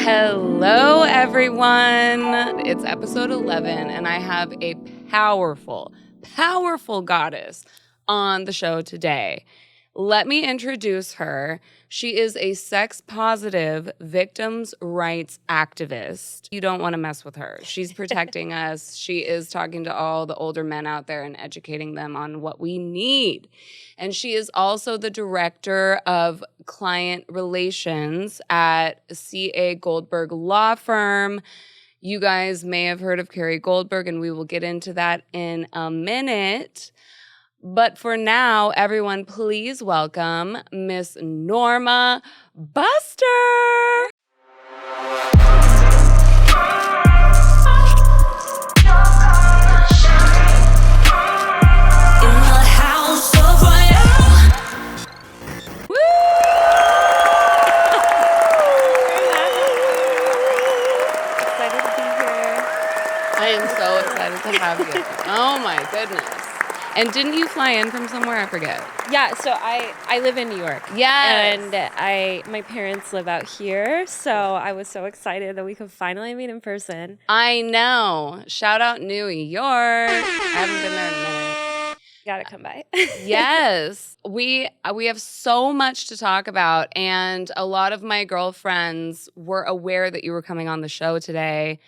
Hello, everyone. It's episode 11, and I have a powerful goddess on the show today. Let me introduce her. She is a sex-positive victims' rights activist. You don't want to mess with her. She's protecting us. She is talking to all the older men out there and educating them on what we need. And she is also the director of client relations at Goldberg Law Firm. You guys may have heard of Carrie Goldberg, and we will get into that in a minute. But for now, everyone, please welcome Miss NORMA BUSTER. In the house of Royale. Woo! Excited to be here. I am so excited to have you. Oh my goodness. And didn't you fly in from somewhere? I forget. Yeah, so I live in New York. Yes. And my parents live out here, so I was so excited that we could finally meet in person. I know. Shout out New York. I haven't been there in a minute. Gotta come by. Yes. We have so much to talk about, and a lot of my girlfriends were aware that you were coming on the show today.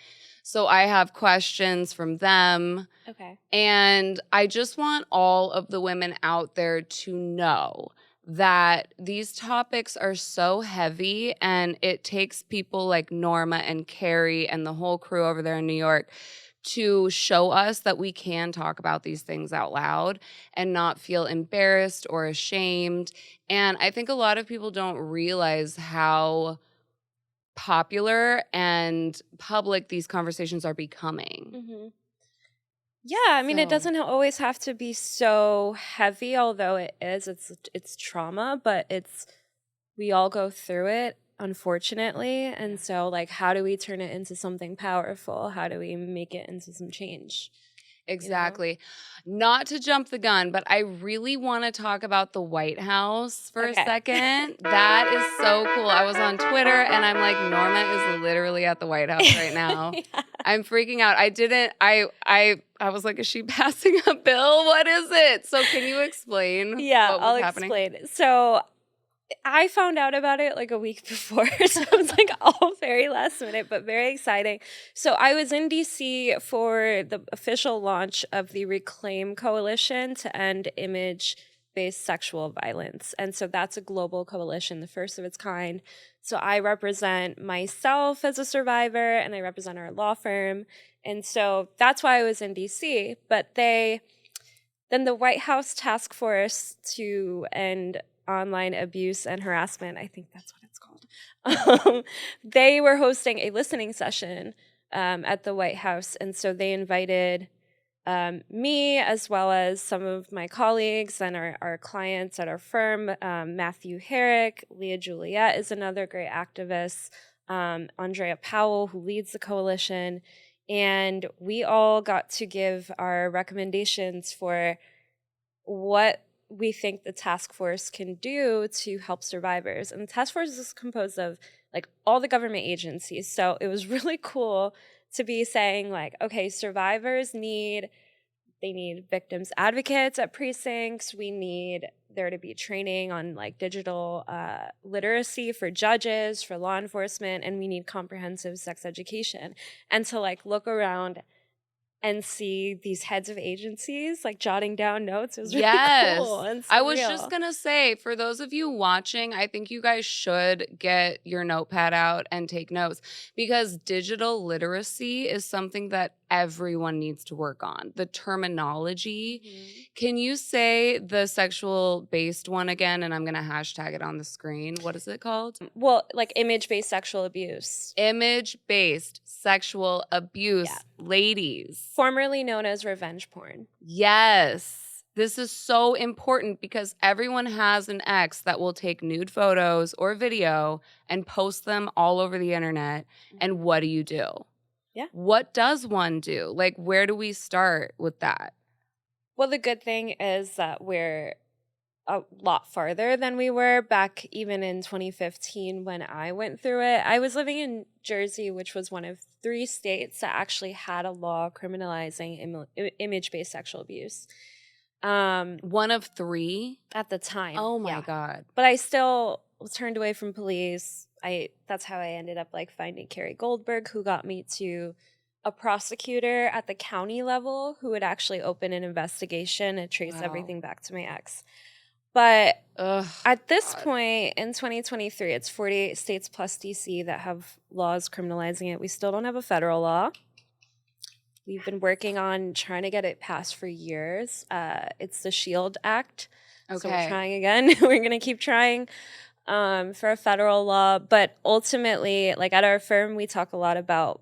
So I have questions from them. Okay. And I just want all of the women out there to know that these topics are so heavy, and it takes people like Norma and Carrie and the whole crew over there in New York to show us that we can talk about these things out loud and not feel embarrassed or ashamed. And I think a lot of people don't realize how popular and public these conversations are becoming. Mm-hmm. Yeah, I mean, it doesn't always have to be so heavy, although it is. It's trauma, but we all go through it, unfortunately. And so, like, how do we turn it into something powerful? How do we make it into some change? Exactly. Not to jump the gun, but I really want to talk about the White House for a second. That is so cool. I was on Twitter and I'm like, Norma is literally at the White House right now. Yeah. I'm freaking out. I was like, is she passing a bill? What is it? So can you explain what was happening? Explain. So I found out about it like a week before, so it was like all very last minute, but very exciting. So I was in DC for the official launch of the Reclaim Coalition to End Image-Based Sexual Violence. And so that's a global coalition, the first of its kind. So I represent myself as a survivor, and I represent our law firm. And so that's why I was in DC. But then the White House Task Force to End Online Abuse and Harassment, I think that's what it's called. They were hosting a listening session at the White House. And so they invited me as well as some of my colleagues and our clients at our firm. Matthew Herrick, Leah Juliet is another great activist, Andrea Powell, who leads the coalition. And we all got to give our recommendations for what we think the task force can do to help survivors. And the task force is composed of like all the government agencies. So it was really cool to be saying like, okay, survivors need victims advocates at precincts. We need there to be training on like digital literacy for judges, for law enforcement, and we need comprehensive sex education. And to like look around and see these heads of agencies like jotting down notes. It was really cool. And I was just going to say, for those of you watching, I think you guys should get your notepad out and take notes, because digital literacy is something that everyone needs to work on. The terminology. Mm-hmm. Can you say the sexual-based one again? And I'm going to hashtag it on the screen. What is it called? Well, like image-based sexual abuse. Image-based sexual abuse, ladies. Formerly known as revenge porn. Yes. This is so important because everyone has an ex that will take nude photos or video and post them all over the internet. Mm-hmm. And what do you do? Yeah. What does one do? Like, where do we start with that? Well, the good thing is that we're a lot farther than we were back even in 2015 when I went through it. I was living in Jersey, which was one of 3 states that actually had a law criminalizing image-based sexual abuse. One of 3? At the time. Oh my God. But I still was turned away from police. That's how I ended up like finding Carrie Goldberg, who got me to a prosecutor at the county level who would actually open an investigation and trace everything back to my ex. But at this point in 2023, it's 48 states plus DC that have laws criminalizing it. We still don't have a federal law. We've been working on trying to get it passed for years. It's the SHIELD Act. Okay. So we're trying again. We're going to keep trying for a federal law. But ultimately, like at our firm, we talk a lot about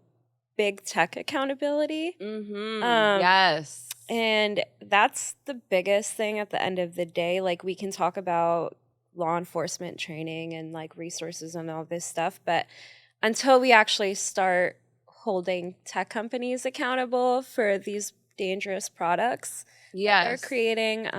big tech accountability. Yes. And that's the biggest thing at the end of the day. Like we can talk about law enforcement training and like resources and all this stuff. But until we actually start holding tech companies accountable for these dangerous products that they're creating,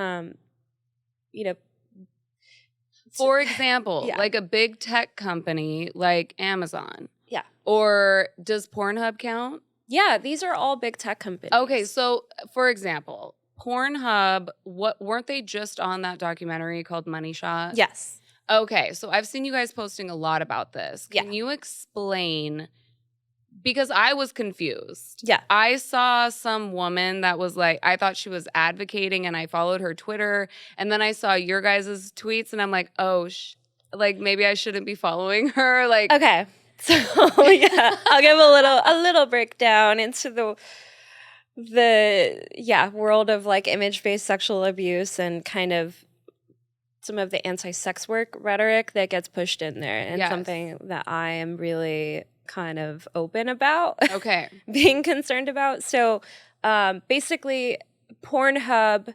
for example, like a big tech company like Amazon. Yeah. Or does Pornhub count? Yeah, these are all big tech companies. Okay, so for example, Pornhub, weren't they just on that documentary called Money Shot? Yes. Okay, so I've seen you guys posting a lot about this. Can you explain? Because I was confused. Yeah. I saw some woman that was like, I thought she was advocating and I followed her Twitter. And then I saw your guys' tweets and I'm like, oh, like maybe I shouldn't be following her. Like, okay. So yeah, I'll give a little breakdown into the world of like image-based sexual abuse and kind of some of the anti-sex work rhetoric that gets pushed in there, and something that I am really kind of open about. Okay. Being concerned about. So basically Pornhub,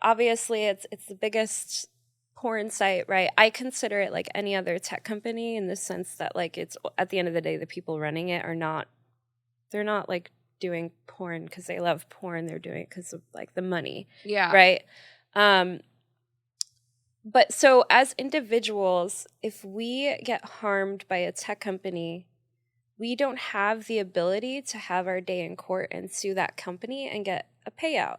obviously it's the biggest porn site, right? I consider it like any other tech company in the sense that like it's at the end of the day, the people running it they're not like doing porn because they love porn. They're doing it because of like the money. Yeah. Right. But so as individuals, if we get harmed by a tech company, we don't have the ability to have our day in court and sue that company and get a payout.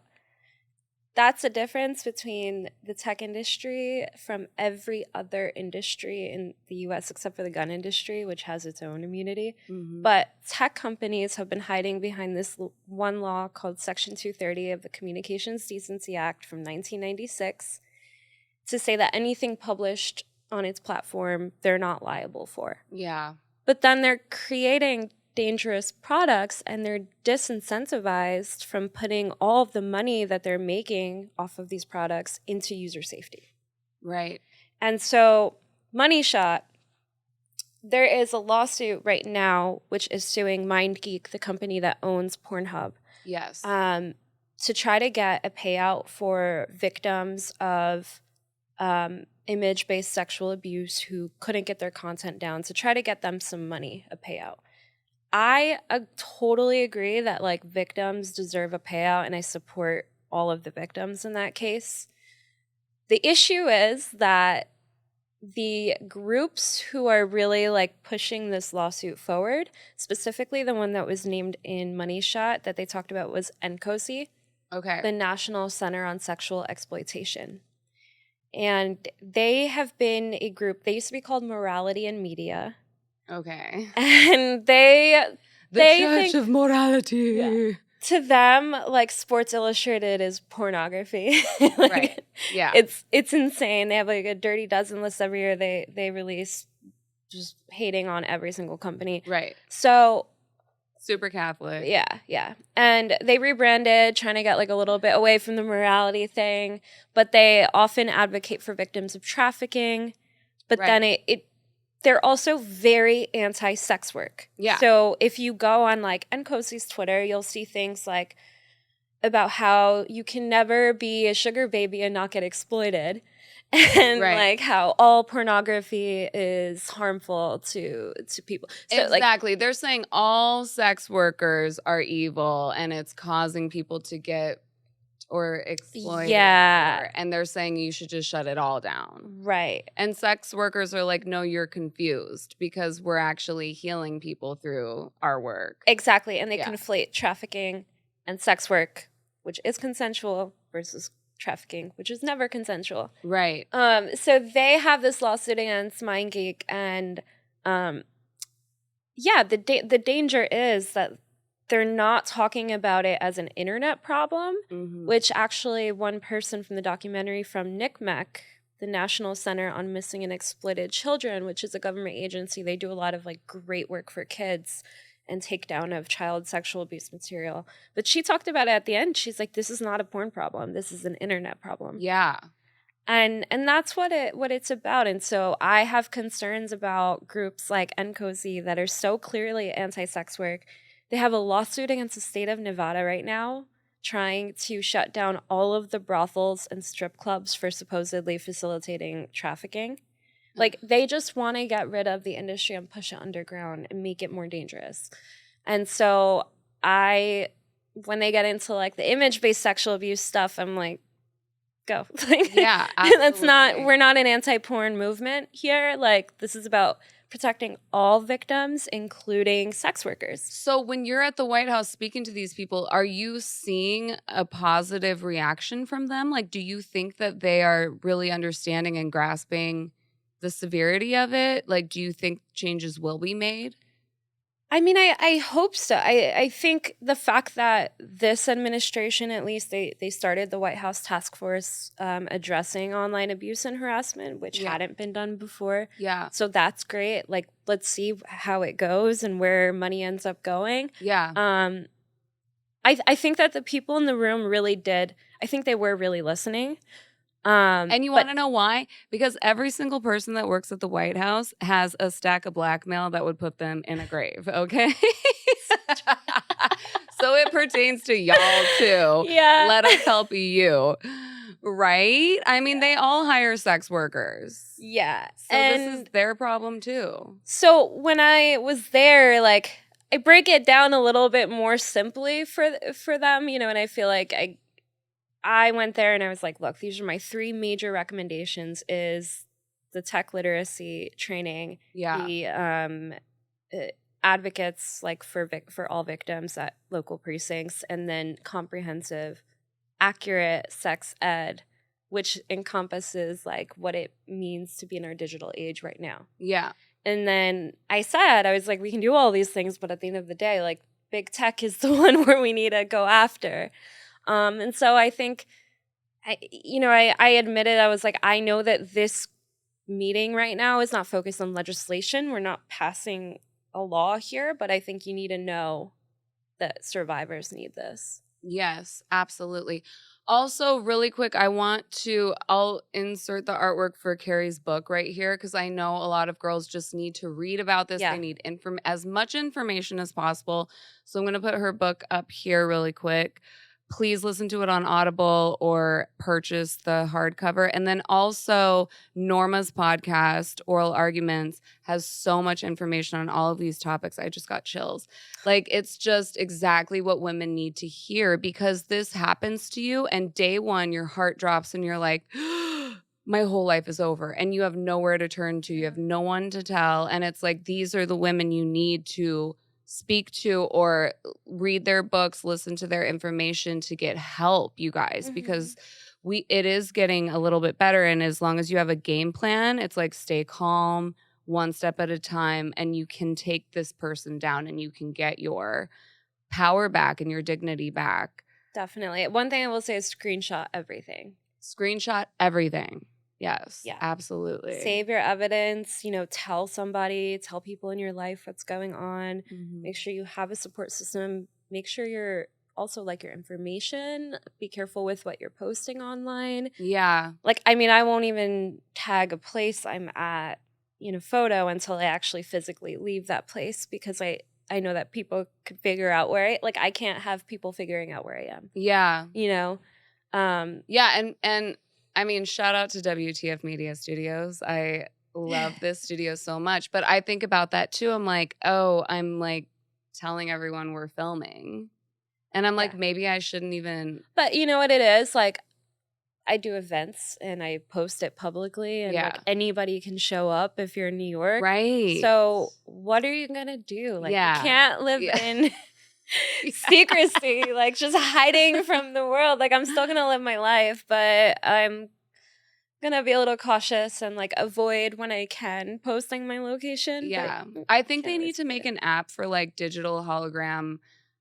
That's a difference between the tech industry from every other industry in the US except for the gun industry, which has its own immunity. Mm-hmm. But tech companies have been hiding behind this one law called Section 230 of the Communications Decency Act from 1996 to say that anything published on its platform, they're not liable for. Yeah. But then they're creating dangerous products and they're disincentivized from putting all of the money that they're making off of these products into user safety. Right. And so Money Shot, there is a lawsuit right now which is suing MindGeek, the company that owns Pornhub. Yes. To try to get a payout for victims of image-based sexual abuse who couldn't get their content down, to try to get them some money, a payout. I totally agree that like victims deserve a payout, and I support all of the victims in that case. The issue is that the groups who are really like pushing this lawsuit forward, specifically the one that was named in Money Shot that they talked about was NCOSE, the National Center on Sexual Exploitation. And they have been a group, they used to be called Morality and Media. Okay. And they Church think, of Morality. to them, like Sports Illustrated is pornography. Like, right. Yeah. It's insane. They have like a Dirty Dozen list every year they release, just hating on every single company. Right. So super Catholic. Yeah. And they rebranded, trying to get like a little bit away from the morality thing, but they often advocate for victims of trafficking. But then they're also very anti-sex work. Yeah. So if you go on like NCOSE's Twitter, you'll see things like about how you can never be a sugar baby and not get exploited. And like how all pornography is harmful to people. So, exactly. They're saying all sex workers are evil and it's causing people to get or exploited. Yeah. And they're saying you should just shut it all down. Right. And sex workers are like, no, you're confused because we're actually healing people through our work. Exactly. And they Yeah. conflate trafficking and sex work, which is consensual, versus trafficking, which is never consensual. Right. So they have this lawsuit against MindGeek, and the danger is that they're not talking about it as an internet problem, which actually one person from the documentary from NCMEC, the National Center on Missing and Exploited Children, which is a government agency, they do a lot of like great work for kids and takedown of child sexual abuse material. But she talked about it at the end. She's like, this is not a porn problem. This is an internet problem. Yeah. And that's what it's about. And so I have concerns about groups like NCOSY that are so clearly anti-sex work. They have a lawsuit against the state of Nevada right now trying to shut down all of the brothels and strip clubs for supposedly facilitating trafficking. Like, they just want to get rid of the industry and push it underground and make it more dangerous. And so when they get into like the image-based sexual abuse stuff, I'm like, go. Yeah, absolutely. We're not an anti-porn movement here. Like, this is about protecting all victims, including sex workers. So when you're at the White House speaking to these people, are you seeing a positive reaction from them? Like, do you think that they are really understanding and grasping the severity of it? Like, do you think changes will be made? I mean, I hope so. I think the fact that this administration, at least, they started the White House task force addressing online abuse and harassment, which hadn't been done before. Yeah. So that's great. Like, let's see how it goes and where money ends up going. Yeah. I think that the people in the room really did. I think they were really listening. And you want to know why? Because every single person that works at the White House has a stack of blackmail that would put them in a grave, okay? So it pertains to y'all too. Yeah. Let us help you. Right? I mean, they all hire sex workers. Yeah. So this is their problem too. So when I was there, like, I break it down a little bit more simply for them, you know, and I feel like I went there and I was like, look, these are my 3 major recommendations: is the tech literacy training, the advocates like for all victims at local precincts, and then comprehensive, accurate sex ed, which encompasses like what it means to be in our digital age right now. Yeah. And then I was like, we can do all these things, but at the end of the day, like, big tech is the one where we need to go after. And so I think, I admitted, I was like, I know that this meeting right now is not focused on legislation. We're not passing a law here, but I think you need to know that survivors need this. Yes, absolutely. Also, really quick, I'll insert the artwork for Carrie's book right here because I know a lot of girls just need to read about this. Yeah. They need as much information as possible. So I'm going to put her book up here really quick. Please listen to it on Audible or purchase the hardcover. And then also Norma's podcast, Oral Arguments, has so much information on all of these topics. I just got chills. Like, it's just exactly what women need to hear because this happens to you and day one, your heart drops and you're like, my whole life is over. And you have nowhere to turn to. You have no one to tell. And it's like, these are the women you need to speak to or read their books, listen to their information to get help, you guys, because it is getting a little bit better. And as long as you have a game plan, it's like stay calm, one step at a time, and you can take this person down and you can get your power back and your dignity back. Definitely. One thing I will say is screenshot everything. Screenshot everything. Yes, Yeah. Absolutely. Save your evidence, tell somebody, tell people in your life what's going on. Make sure you have a support system. Make sure you're also like your information. Be careful with what you're posting online. Yeah. Like, I mean, I won't even tag a place I'm at, photo until I actually physically leave that place because I know that people could figure out where I can't have people figuring out where I am. Yeah. Yeah, and I mean, shout out to WTF Media Studios. I love this studio so much. But I think about that too. I'm like telling everyone we're filming. And I'm like, maybe I shouldn't even. But you know what it is? Like, I do events and I post it publicly, and like anybody can show up if you're in New York. Right. So what are you gonna do? Like, you can't live in secrecy, like just hiding from the world. Like, I'm still gonna live my life, but I'm gonna be a little cautious and like avoid when I can posting my location. Yeah. I think they need to make an app for like digital hologram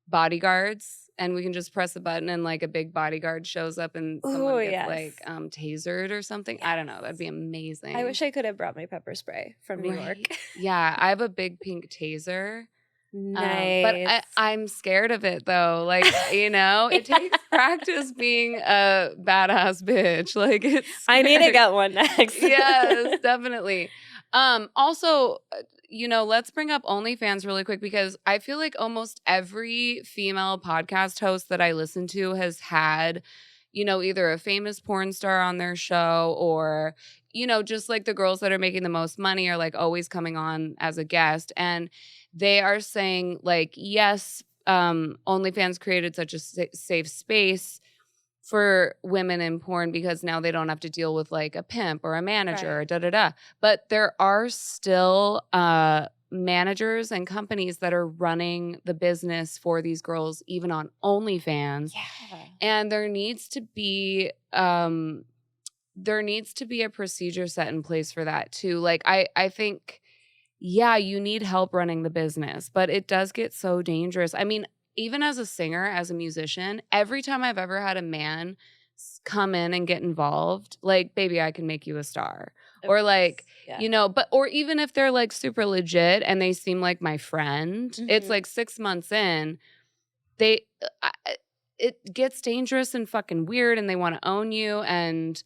bodyguards, and we can just press a button and like a big bodyguard shows up and someone gets like tasered or something. I don't know. That'd be amazing. I wish I could have brought my pepper spray from New York. Yeah, I have a big pink taser. Nice. But I'm scared of it though. Like, you know, it takes practice being a badass bitch. Like, I need to get one next. Yes, definitely. Also, you know, let's bring up OnlyFans really quick, because I feel like almost every female podcast host that I listen to has had, you know, either a famous porn star on their show, or, you know, just like the girls that are making the most money are like always coming on as a guest. And they are saying like, yes, OnlyFans created such a safe space for women in porn because now they don't have to deal with like a pimp or a manager or da-da-da. But there are still managers and companies that are running the business for these girls, even on OnlyFans. Yeah. And there needs to be a procedure set in place for that too. Like, I think, yeah, you need help running the business, but it does get so dangerous. I mean, even as a singer, as a musician, every time I've ever had a man come in and get involved, like, baby, I can make you a star. Or like, you know, but, or even if they're like super legit and they seem like my friend, it's like 6 months in, it gets dangerous and fucking weird, and they want to own you, and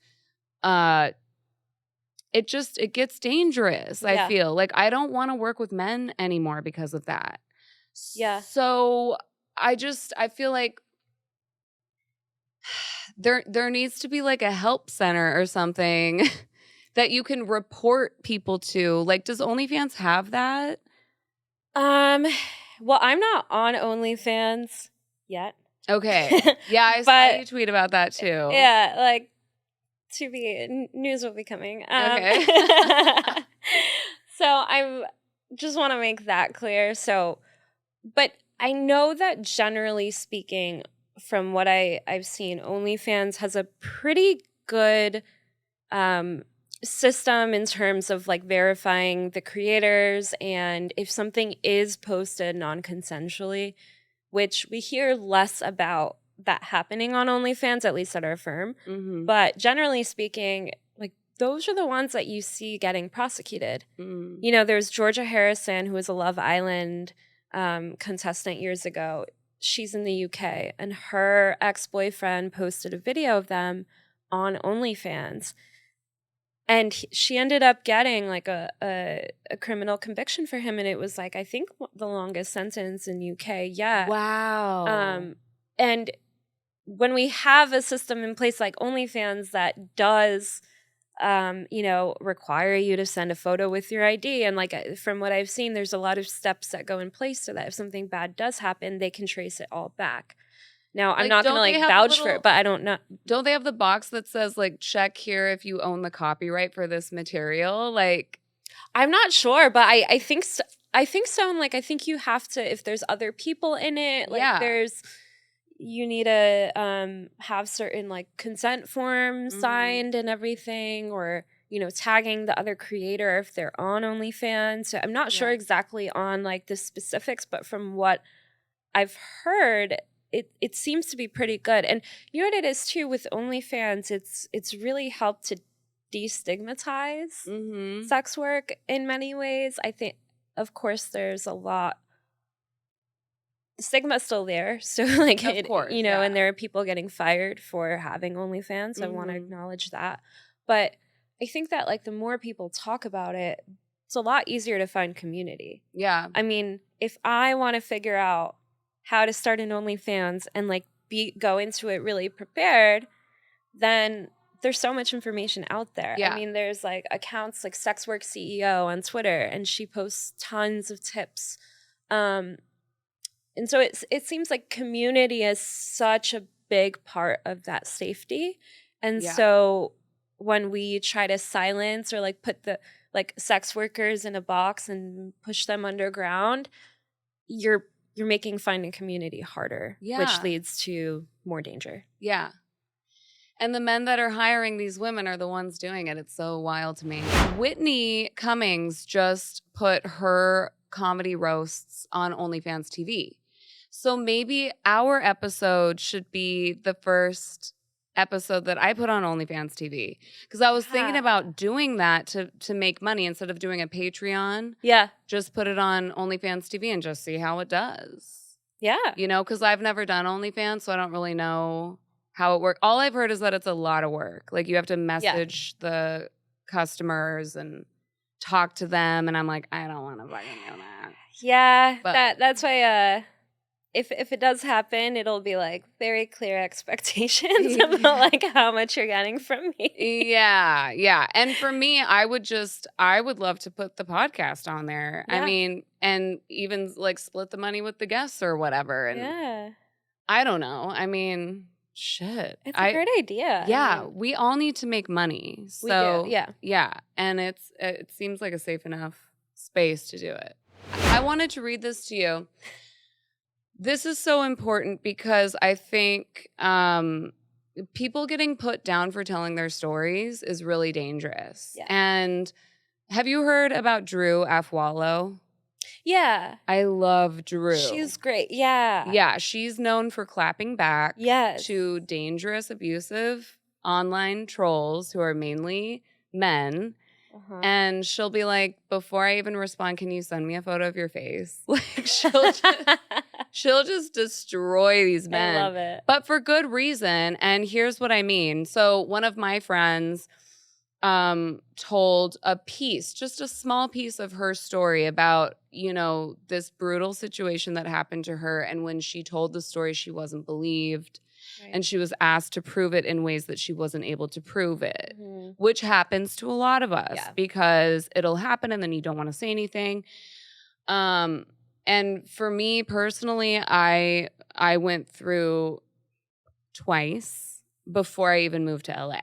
it gets dangerous. I feel like I don't want to work with men anymore because of that. Yeah. So I feel like there needs to be like a help center or something that you can report people to. Like, does OnlyFans have that? Well, I'm not on OnlyFans yet. Okay. Yeah, I saw you tweet about that too. Yeah, like, news will be coming. Okay. So I just want to make that clear. So, but I know that generally speaking, from what I've seen, OnlyFans has a pretty good system in terms of like verifying the creators, and if something is posted non-consensually, which we hear less about that happening on OnlyFans, at least at our firm. But generally speaking, like, those are the ones that you see getting prosecuted. You know, there's Georgia Harrison, who was a Love Island contestant years ago. She's in the UK, and her ex-boyfriend posted a video of them on OnlyFans. And she ended up getting like a criminal conviction for him, and it was like, I think, the longest sentence in UK yet. Wow. And when we have a system in place like OnlyFans that does, you know, require you to send a photo with your ID, and like, from what I've seen, there's a lot of steps that go in place so that if something bad does happen, they can trace it all back. Now, I'm not going to like vouch for it, but I don't know. Don't they have the box that says like, check here if you own the copyright for this material? Like, I'm not sure, but I think so. I think so. And like, I think you have to, if there's other people in it, like you need to have certain like consent forms signed and everything, or, you know, tagging the other creator if they're on OnlyFans. So I'm not sure exactly on like the specifics, but from what I've heard, it seems to be pretty good. And you know what it is too with OnlyFans, it's really helped to destigmatize sex work in many ways. I think, of course, there's a lot. The stigma's still there. So like, of course, you know, and there are people getting fired for having OnlyFans. So I want to acknowledge that. But I think that like the more people talk about it, it's a lot easier to find community. Yeah. I mean, if I want to figure out how to start an OnlyFans and like go into it really prepared, then there's so much information out there. Yeah. I mean, there's like accounts like Sex Work CEO on Twitter, and she posts tons of tips. And so it seems like community is such a big part of that safety. And Yeah. so when we try to silence or like put the like sex workers in a box and push them underground, you're making finding community harder, Yeah. which leads to more danger. Yeah. And the men that are hiring these women are the ones doing it. It's so wild to me. Whitney Cummings just put her comedy roasts on OnlyFans TV. So maybe our episode should be the first episode that I put on OnlyFans TV. Because I was thinking Yeah. about doing that to make money instead of doing a Patreon. Yeah. Just put it on OnlyFans TV and just see how it does. Yeah. You know, because I've never done OnlyFans, so I don't really know how it works. All I've heard is that it's a lot of work. Like you have to message the customers and talk to them, and I'm like, I don't want to fucking do that. Yeah. But- That's why if it does happen, it'll be like very clear expectations about like how much you're getting from me. Yeah, yeah. And for me, I would love to put the podcast on there. I Yeah. mean, and even like split the money with the guests or whatever. And Yeah. I don't know. I mean, shit. It's a great idea. Yeah, I mean, we all need to make money. we So do. Yeah. yeah, and it seems like a safe enough space to do it. I wanted to read this to you. This is so important because I think people getting put down for telling their stories is really dangerous. Yeah. And have you heard about Drew Afwalo? Yeah. I love Drew. She's great. Yeah. Yeah, she's known for clapping back Yes. to dangerous, abusive online trolls who are mainly men. Uh-huh. And she'll be like, before I even respond, can you send me a photo of your face? Like she'll just destroy these men. I love it. But for good reason. And here's what I mean. So one of my friends told a piece, just a small piece of her story about, you know, this brutal situation that happened to her. And when she told the story, she wasn't believed. Right. And she was asked to prove it in ways that she wasn't able to prove it, Mhm. which happens to a lot of us Yeah. because it'll happen and then you don't want to say anything. And for me personally, I went through twice before I even moved to LA.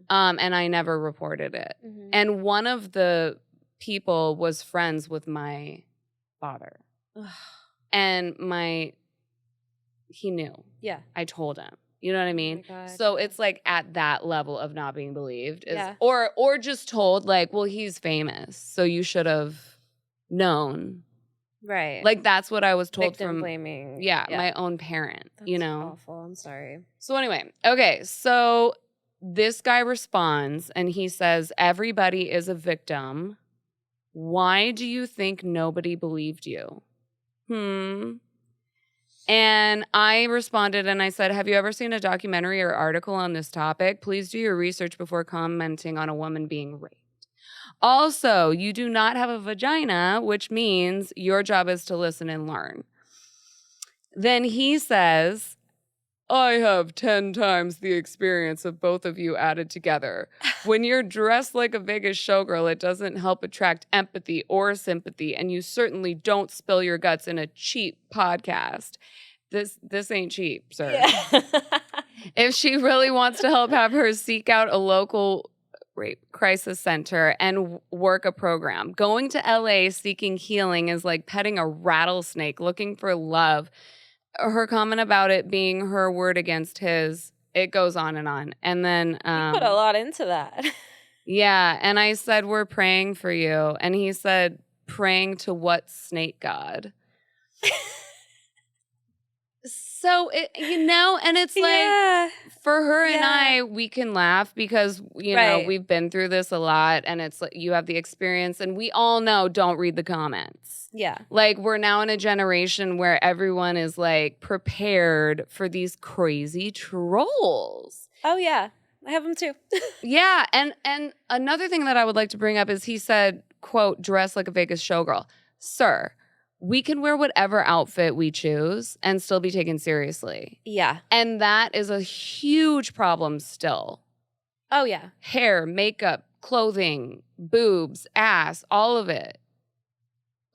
And I never reported it. Mhm. And one of the people was friends with my father. Ugh. And he knew. Yeah. I told him. You know what I mean? God. So it's like at that level of not being believed is Yeah. or just told like, well, he's famous, so you should have known. Right. Like that's what I was told victim from blaming. my own parent, That's you know. awful. I'm sorry. So anyway, okay, so this guy responds and he says, everybody is a victim. Why do you think nobody believed you? And I responded and I said, have you ever seen a documentary or article on this topic? Please do your research before commenting on a woman being raped. Also, you do not have a vagina, which means your job is to listen and learn. Then he says, I have 10 times the experience of both of you added together. When you're dressed like a Vegas showgirl, it doesn't help attract empathy or sympathy, and you certainly don't spill your guts in a cheap podcast. This ain't cheap, sir. Yeah. If she really wants to help, have her seek out a local rape crisis center and work a program. Going to LA seeking healing is like petting a rattlesnake looking for love. Her comment about it being her word against his, it goes on. And then You put a lot into that. yeah, and I said, we're praying for you. And he said, praying to what snake god? So, and it's like, Yeah. for her and Yeah. I, we can laugh because, you know, Right. we've been through this a lot and it's like you have the experience and we all know don't read the comments. Yeah. Like we're now in a generation where everyone is like prepared for these crazy trolls. Oh yeah. I have them too. Yeah, and another thing that I would like to bring up is he said, quote, dress like a Vegas showgirl. Sir, we can wear whatever outfit we choose and still be taken seriously. Yeah. And that is a huge problem still. Oh yeah. Hair, makeup, clothing, boobs, ass, all of it.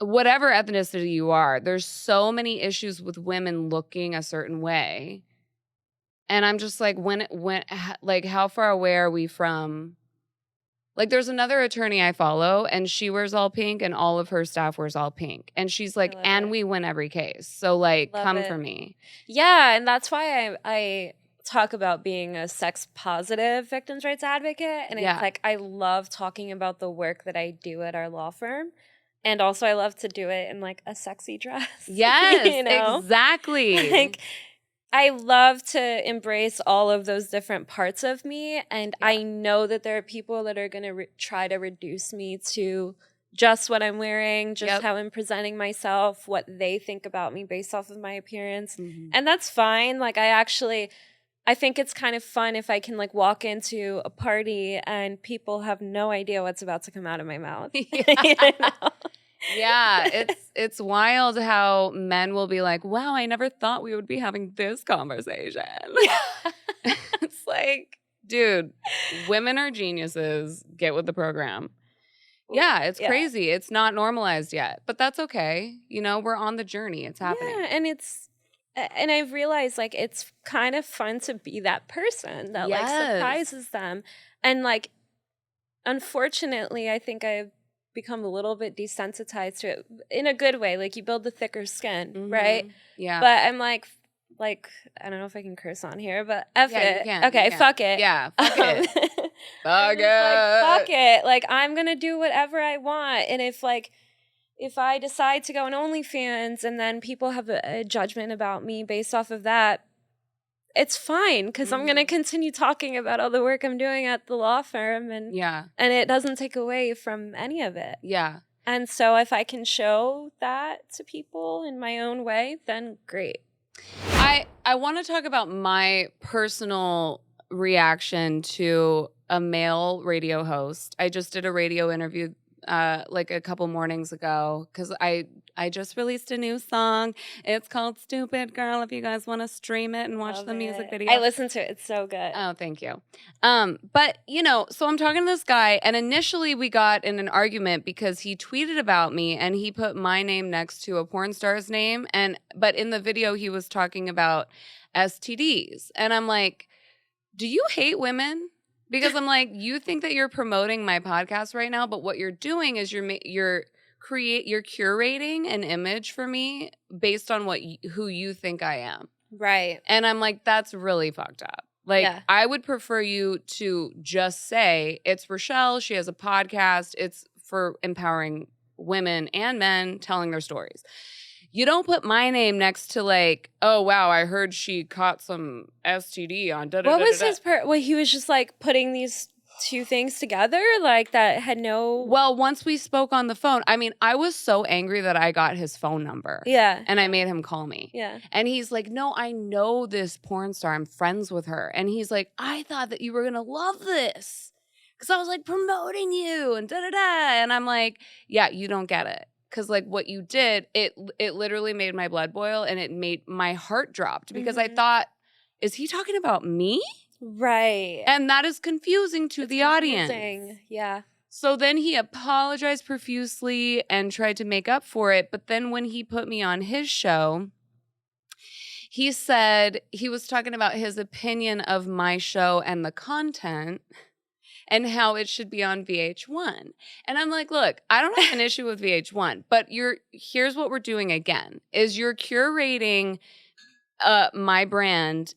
whatever ethnicity you are, there's so many issues with women looking a certain way. And I'm just like, like, how far away are we from? Like, there's another attorney I follow, and she wears all pink, and all of her staff wears all pink. And she's like, and we win every case. So, like, come for me. Yeah, and that's why I talk about being a sex positive victims' rights advocate. And it's like, I love talking about the work that I do at our law firm. And also, I love to do it in, like, a sexy dress. Yes, you know? Exactly. Like, I love to embrace all of those different parts of me. And I know that there are people that are going to try to reduce me to just what I'm wearing, just how I'm presenting myself, what they think about me based off of my appearance. And that's fine. Like, I think it's kind of fun if I can, like, walk into a party and people have no idea what's about to come out of my mouth. You know? Yeah, it's wild how men will be like, wow, I never thought we would be having this conversation. It's like, dude, women are geniuses. Get with the program. Yeah, it's crazy. It's not normalized yet, but that's okay. You know, we're on the journey. It's happening. Yeah, and I've realized, like, it's kind of fun to be that person that, like, surprises them. And, like, unfortunately, I think I've become a little bit desensitized to it in a good way. Like, you build the thicker skin, right? Yeah. But I'm like, I don't know if I can curse on here, but F it. You can, okay, fuck it. Yeah, fuck it. Fuck it. Like, fuck it. Like, I'm going to do whatever I want. And if I decide to go on OnlyFans and then people have a judgment about me based off of that, it's fine, because I'm going to continue talking about all the work I'm doing at the law firm, and it doesn't take away from any of it. Yeah. And so if I can show that to people in my own way, then great. I want to talk about my personal reaction to a male radio host. I just did a radio interview like a couple mornings ago, because I just released a new song. It's called Stupid Girl, if you guys want to stream it and watch the music video. I listened to it. It's so good. Oh, thank you. But, you know, so I'm talking to this guy, and initially we got in an argument because he tweeted about me and he put my name next to a porn star's name. But in the video, he was talking about STDs. And I'm like, do you hate women? Because I'm like, you think that you're promoting my podcast right now, but what you're doing is you're curating an image for me based on who you think I am. Right. And I'm like, that's really fucked up. Like, I would prefer you to just say, it's Rachele, she has a podcast, it's for empowering women and men telling their stories. You don't put my name next to, like, oh, wow, I heard she caught some STD on da-da-da-da-da. What was his he was just, like, putting these two things together, like, that had no... Well, once we spoke on the phone, I mean, I was so angry that I got his phone number. Yeah. And I made him call me. Yeah. And he's like, no, I know this porn star. I'm friends with her. And he's like, I thought that you were going to love this, because I was, like, promoting you and da-da-da. And I'm like, yeah, you don't get it. Because, like, what you did, it literally made my blood boil, and it made my heart dropped, because I thought, is he talking about me? Right. And that is confusing to the audience. Yeah. So then he apologized profusely and tried to make up for it. But then when he put me on his show, he said he was talking about his opinion of my show and the content, and how it should be on VH1. And I'm like, look, I don't have an issue with VH1, but here's what we're doing again, is you're curating my brand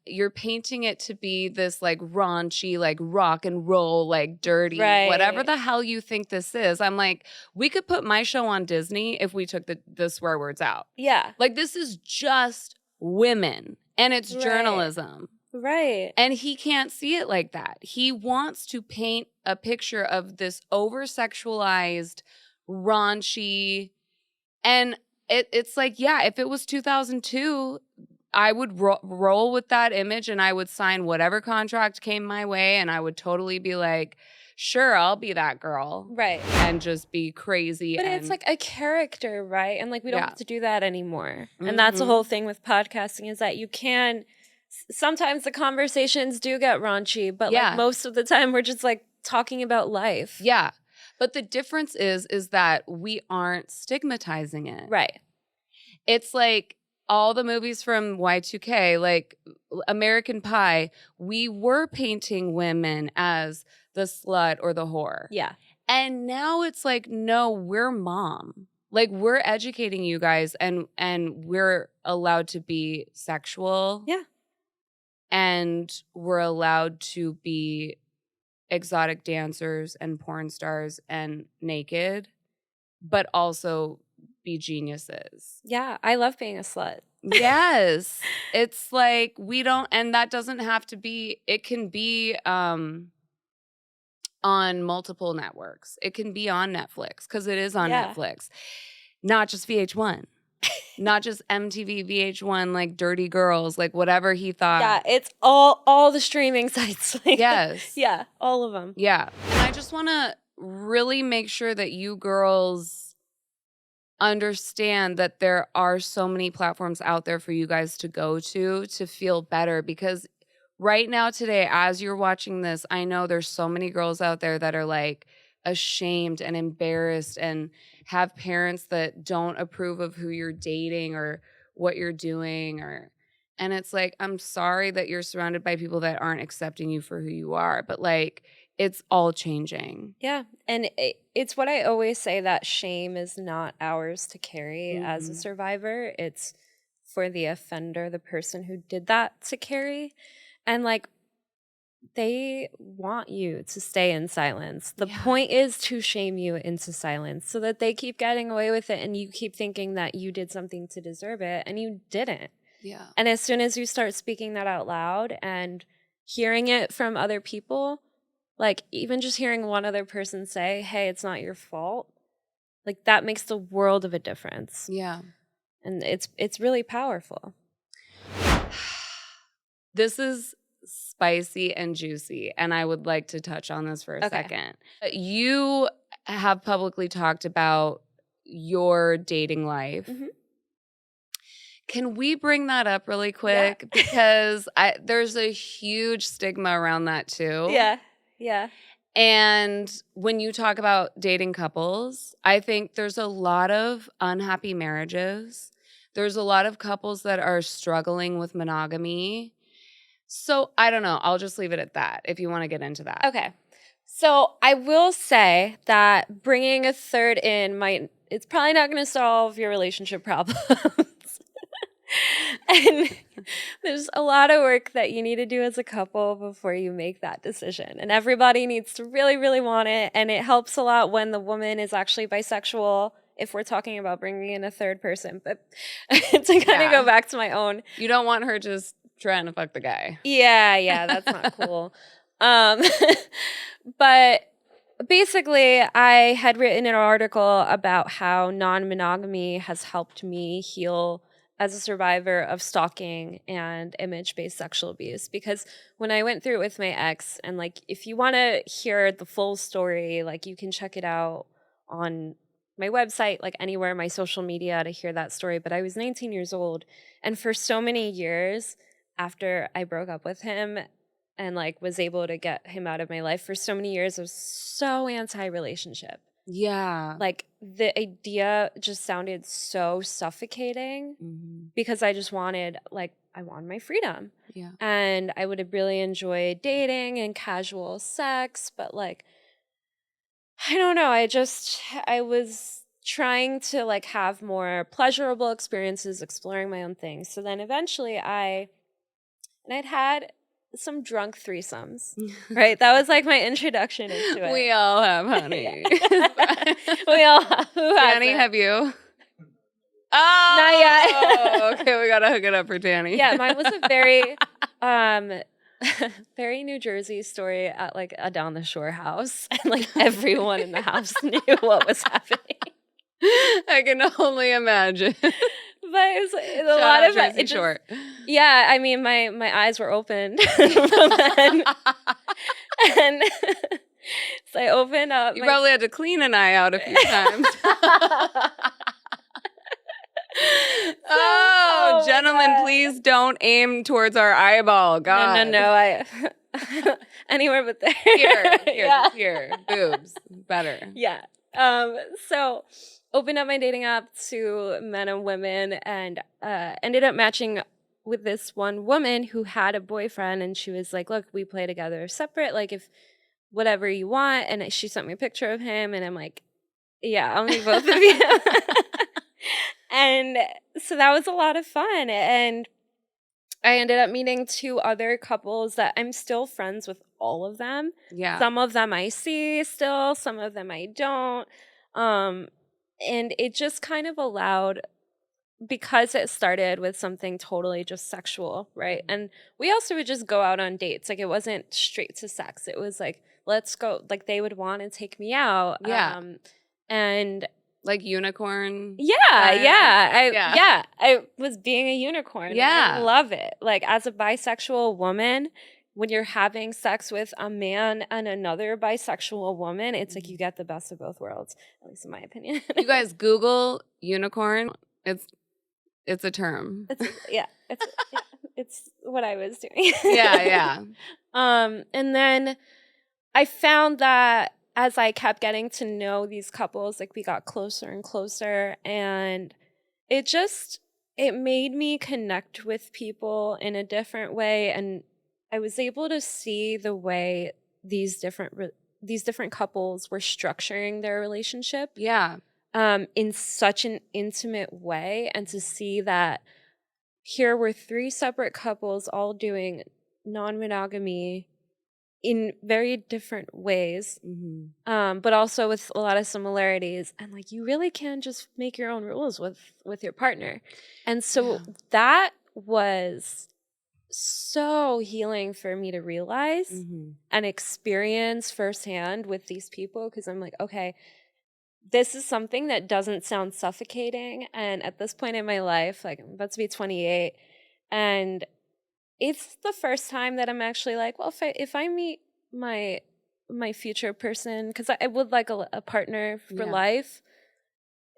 you're painting it to be this, like, raunchy, like, rock and roll, like, dirty, whatever the hell you think this is. I'm like, we could put my show on Disney if we took the swear words out. Yeah. Like, this is just women, and it's journalism. Right. And he can't see it like that. He wants to paint a picture of this over-sexualized, raunchy, and it's like, yeah, if it was 2002, I would roll with that image, and I would sign whatever contract came my way, and I would totally be like, sure, I'll be that girl. Right. And just be crazy. But it's like a character, right? And, like, we don't have to do that anymore. And that's the whole thing with podcasting, is that you can... Sometimes the conversations do get raunchy, but like most of the time we're just, like, talking about life. Yeah. But the difference is that we aren't stigmatizing it. Right. It's like all the movies from Y2K, like American Pie, we were painting women as the slut or the whore. Yeah. And now it's like, no, we're mom. Like, we're educating you guys, and we're allowed to be sexual. Yeah. And we're allowed to be exotic dancers and porn stars and naked, but also be geniuses. Yeah. I love being a slut. Yes. It's like we don't, and that doesn't have to be, it can be on multiple networks. It can be on Netflix, because it is on Netflix. Not just VH1. Not just MTV, VH1, like Dirty Girls, like whatever he thought. Yeah, it's all the streaming sites. Like, Yes. Yeah, all of them. Yeah. And I just want to really make sure that you girls understand that there are so many platforms out there for you guys to go to feel better, because right now today, as you're watching this, I know there's so many girls out there that are like ashamed and embarrassed and have parents that don't approve of who you're dating or what you're doing, and it's like, I'm sorry that you're surrounded by people that aren't accepting you for who you are, but like, it's all changing. Yeah. And it's what I always say, that shame is not ours to carry as a survivor. It's for the offender, the person who did that, to carry. And like, they want you to stay in silence. The point is to shame you into silence so that they keep getting away with it, and you keep thinking that you did something to deserve it, and you didn't. Yeah. And as soon as you start speaking that out loud and hearing it from other people, like even just hearing one other person say, hey, it's not your fault, like that makes the world of a difference. Yeah. And it's really powerful. This is spicy and juicy, and I would like to touch on this for a second. You have publicly talked about your dating life. Can we bring that up really quick? Yeah. Because there's a huge stigma around that too. Yeah. Yeah. And when you talk about dating couples, I think there's a lot of unhappy marriages. There's a lot of couples that are struggling with monogamy. So I don't know. I'll just leave it at that if you want to get into that. Okay. So I will say that bringing a third in it's probably not going to solve your relationship problems. And there's a lot of work that you need to do as a couple before you make that decision. And everybody needs to really, really want it. And it helps a lot when the woman is actually bisexual, if we're talking about bringing in a third person. But to kind of go back to my own. You don't want her just trying to fuck the guy. Yeah, that's not cool. But basically, I had written an article about how non-monogamy has helped me heal as a survivor of stalking and image-based sexual abuse. Because when I went through it with my ex, and like, if you want to hear the full story, like you can check it out on my website, like anywhere, my social media, to hear that story. But I was 19 years old. And for so many years after I broke up with him and like was able to get him out of my life, for so many years I was so anti-relationship. Yeah. Like the idea just sounded so suffocating because I just wanted, I wanted my freedom. Yeah. And I would have really enjoyed dating and casual sex, but like, I don't know. I was trying to like have more pleasurable experiences, exploring my own things. So then eventually I'd had some drunk threesomes, right? That was like my introduction into it. We all have, honey. We all have. Who Danny, hasn't? have you? Oh, Not yet. Okay, we gotta hook it up for Danny. Yeah, mine was a very, very New Jersey story at like a down the shore house, and like everyone in the house knew what was happening. I can only imagine. But it was a lot of Jersey Shore. Yeah, I mean, my eyes were opened from then. And so I opened up. You probably had to clean an eye out a few times. Oh, gentlemen, please don't aim towards our eyeball. God. No. Anywhere but there. Here, Yeah. just here. Boobs. Better. Yeah. So opened up my dating app to men and women and ended up matching with this one woman who had a boyfriend, and she was like, look, we play together separate, like if whatever you want. And she sent me a picture of him, and I'm like, yeah, I'll meet both of you. And so that was a lot of fun. And I ended up meeting 2 other couples that I'm still friends with all of them. Yeah. Some of them I see still, some of them I don't. And it just kind of allowed, because it started with something totally just sexual, right? And we also would just go out on dates. Like, it wasn't straight to sex. It was like, let's go. Like, they would want to take me out. Yeah. And like unicorn. yeah, I was being a unicorn. Yeah. I love it. Like, as a bisexual woman, when you're having sex with a man and another bisexual woman, it's like you get the best of both worlds, at least in my opinion. You guys Google unicorn. It's a term. It's what I was doing. Yeah. And then I found that as I kept getting to know these couples, like, we got closer and closer, and it made me connect with people in a different way, and I was able to see the way these different couples were structuring their relationship. Yeah. In such an intimate way, and to see that here were 3 separate couples all doing non-monogamy in very different ways, but also with a lot of similarities. And like, you really can just make your own rules with your partner. And so that was so healing for me to realize and experience firsthand with these people, because I'm like, okay, this is something that doesn't sound suffocating. And at this point in my life, like, I'm about to be 28, and it's the first time that I'm actually like, well, if I meet my future person, because I would like a partner for life,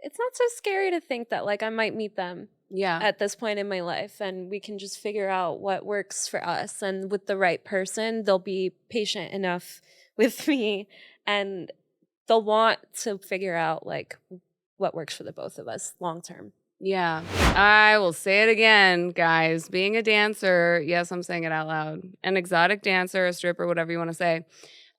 it's not so scary to think that, like, I might meet them at this point in my life, and we can just figure out what works for us. And with the right person, they'll be patient enough with me, and they'll want to figure out, like, what works for the both of us long term. Yeah. I will say it again, guys. Being a dancer, yes, I'm saying it out loud. An exotic dancer, a stripper, whatever you want to say.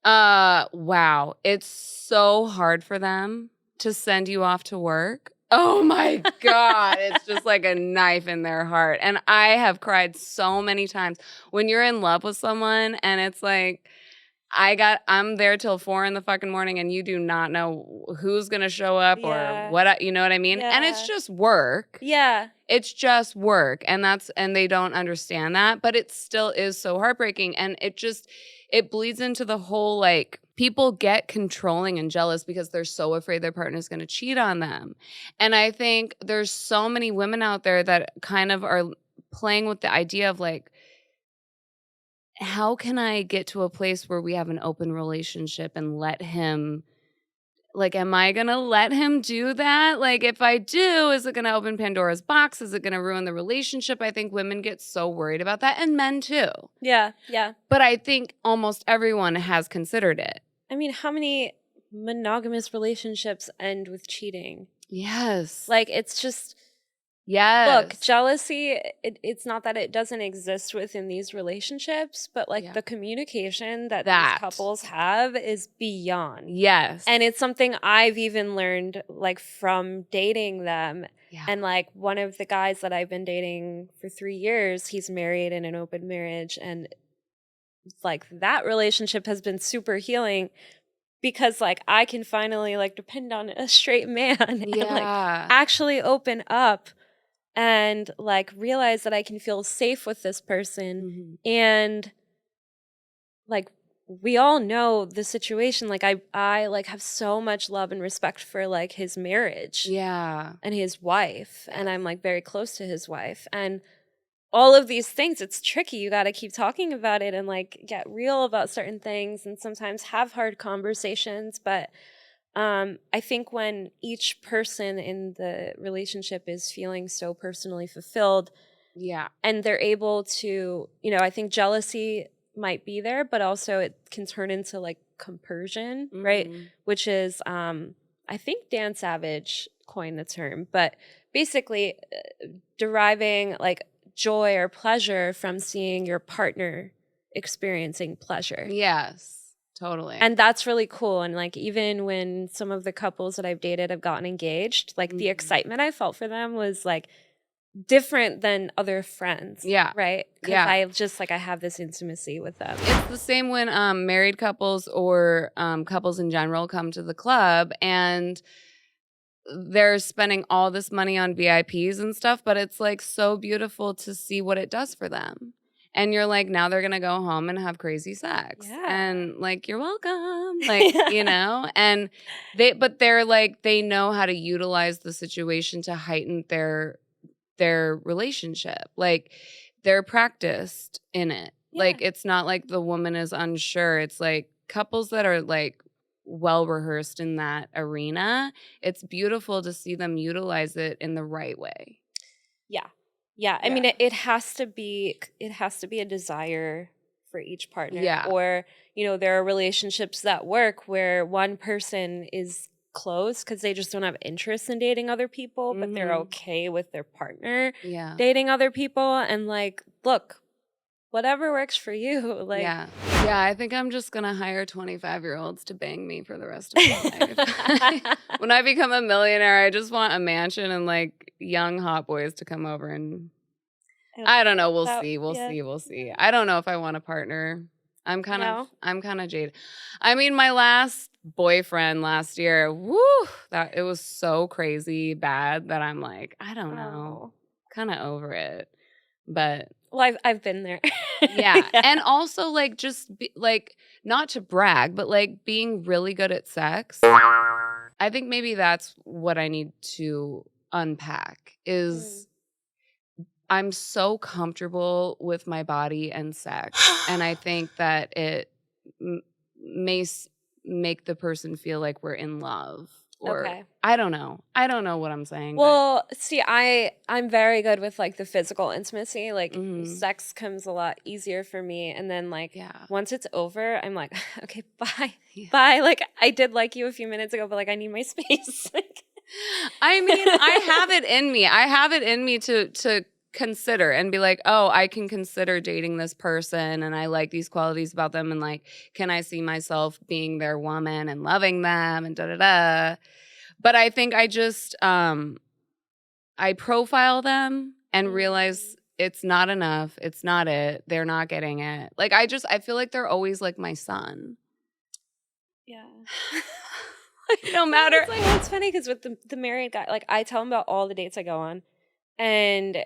Wow. It's so hard for them to send you off to work. Oh my God. It's just like a knife in their heart. And I have cried so many times when you're in love with someone and it's like, I'm there till 4 in the fucking morning and you do not know who's going to show up or what, you know what I mean? Yeah. And it's just work. Yeah. It's just work. And they don't understand that, but it still is so heartbreaking. And it bleeds into the whole, like, people get controlling and jealous because they're so afraid their partner's going to cheat on them. And I think there's so many women out there that kind of are playing with the idea of, like, how can I get to a place where we have an open relationship and let him, like, am I going to let him do that? Like, if I do, is it going to open Pandora's box? Is it going to ruin the relationship? I think women get so worried about that, and men too. Yeah, yeah. But I think almost everyone has considered it. I mean, how many monogamous relationships end with cheating? Yes. Like, it's just... Yes. Look, jealousy, it's not that it doesn't exist within these relationships, but, like, the communication that these couples have is beyond. Yes. And it's something I've even learned, like, from dating them. Yeah. And, like, one of the guys that I've been dating for 3 years, he's married in an open marriage. And, like, that relationship has been super healing because, like, I can finally, like, depend on a straight man and, like, actually open up and, like, realize that I can feel safe with this person. And, like, we all know the situation. Like, I like, have so much love and respect for, like, his marriage. Yeah. And his wife. And I'm, like, very close to his wife. And all of these things, it's tricky. You got to keep talking about it and, like, get real about certain things and sometimes have hard conversations. But I think when each person in the relationship is feeling so personally fulfilled, and they're able to, you know, I think jealousy might be there, but also it can turn into like compersion, right? Which is, I think Dan Savage coined the term, but basically deriving like joy or pleasure from seeing your partner experiencing pleasure. Yes, totally. And that's really cool. And like, even when some of the couples that I've dated have gotten engaged, like the excitement I felt for them was like different than other friends. Yeah. Right? Because I just like, I have this intimacy with them. It's the same when married couples or couples in general come to the club and they're spending all this money on VIPs and stuff, but it's like so beautiful to see what it does for them. And you're like, now they're going to go home and have crazy sex. Yeah. And like, you're welcome. Like, you know, and they're like, they know how to utilize the situation to heighten their relationship. Like, they're practiced in it. Yeah. Like, it's not like the woman is unsure. It's like couples that are like well rehearsed in that arena. It's beautiful to see them utilize it in the right way. Yeah. I mean, it has to be a desire for each partner. Yeah. Or, you know, there are relationships that work where one person is close because they just don't have interest in dating other people, but they're okay with their partner dating other people. And like, look, whatever works for you. Like, yeah, I think I'm just gonna hire 25-year-olds to bang me for the rest of my life. When I become a millionaire, I just want a mansion and like young hot boys to come over and I don't know. We'll see. I don't know if I want a partner. I'm kind of jaded. I mean, my last boyfriend last year, it was so crazy bad that I'm like, I don't know, kind of over it. But well, I've been there. yeah. And also like just like not to brag, but like being really good at sex. I think maybe that's what I need to unpack is I'm so comfortable with my body and sex. And I think that it may make the person feel like we're in love. Or I don't know. I don't know what I'm saying. Well, see, I'm very good with like the physical intimacy. Like sex comes a lot easier for me. And then like once it's over, I'm like, okay, bye. Bye. Like I did like you a few minutes ago, but like I need my space. I mean, I have it in me. I have it in me to consider and be like, oh, I can consider dating this person and I like these qualities about them and like, can I see myself being their woman and loving them and da-da-da. But I think I just, I profile them and realize it's not enough. It's not it. They're not getting it. Like, I feel like they're always like my son. Yeah. Like, no matter. It's, like, it's funny because with the married guy, like I tell him about all the dates I go on and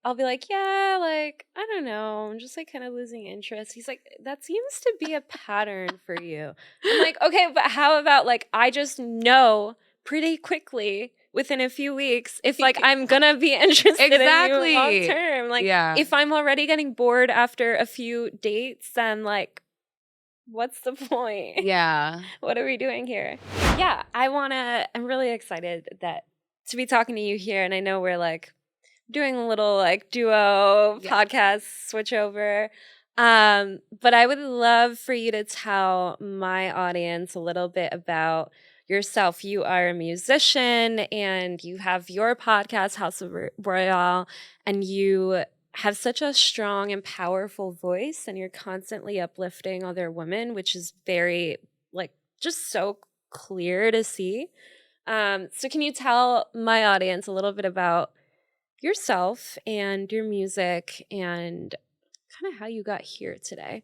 I'll be like, yeah, like, I don't know. I'm just like kind of losing interest. He's like, that seems to be a pattern for you. I'm like, okay, but how about like, I just know pretty quickly within a few weeks if like I'm gonna be interested in you long term. Like, if I'm already getting bored after a few dates, then like, what's the point? Yeah. What are we doing here? Yeah, I'm really excited to be talking to you here. And I know we're like, doing a little like duo podcast switch over. But I would love for you to tell my audience a little bit about yourself. You are a musician and you have your podcast, House of Royale, and you have such a strong and powerful voice and you're constantly uplifting other women, which is very like just so clear to see. So can you tell my audience a little bit about yourself and your music and kind of how you got here today?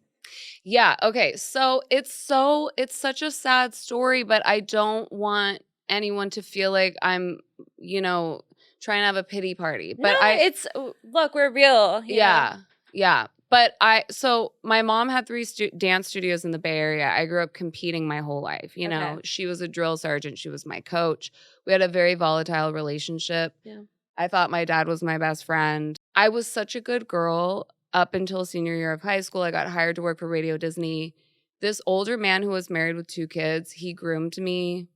Yeah. Okay. So it's such a sad story, but I don't want anyone to feel like I'm, trying to have a pity party. But look, we're real. Yeah. Yeah. But so my mom had 3 dance studios in the Bay Area. I grew up competing my whole life. You know, she was a drill sergeant. She was my coach. We had a very volatile relationship. Yeah. I thought my dad was my best friend. I was such a good girl up until senior year of high school. I got hired to work for Radio Disney. This older man who was married with 2 kids, he groomed me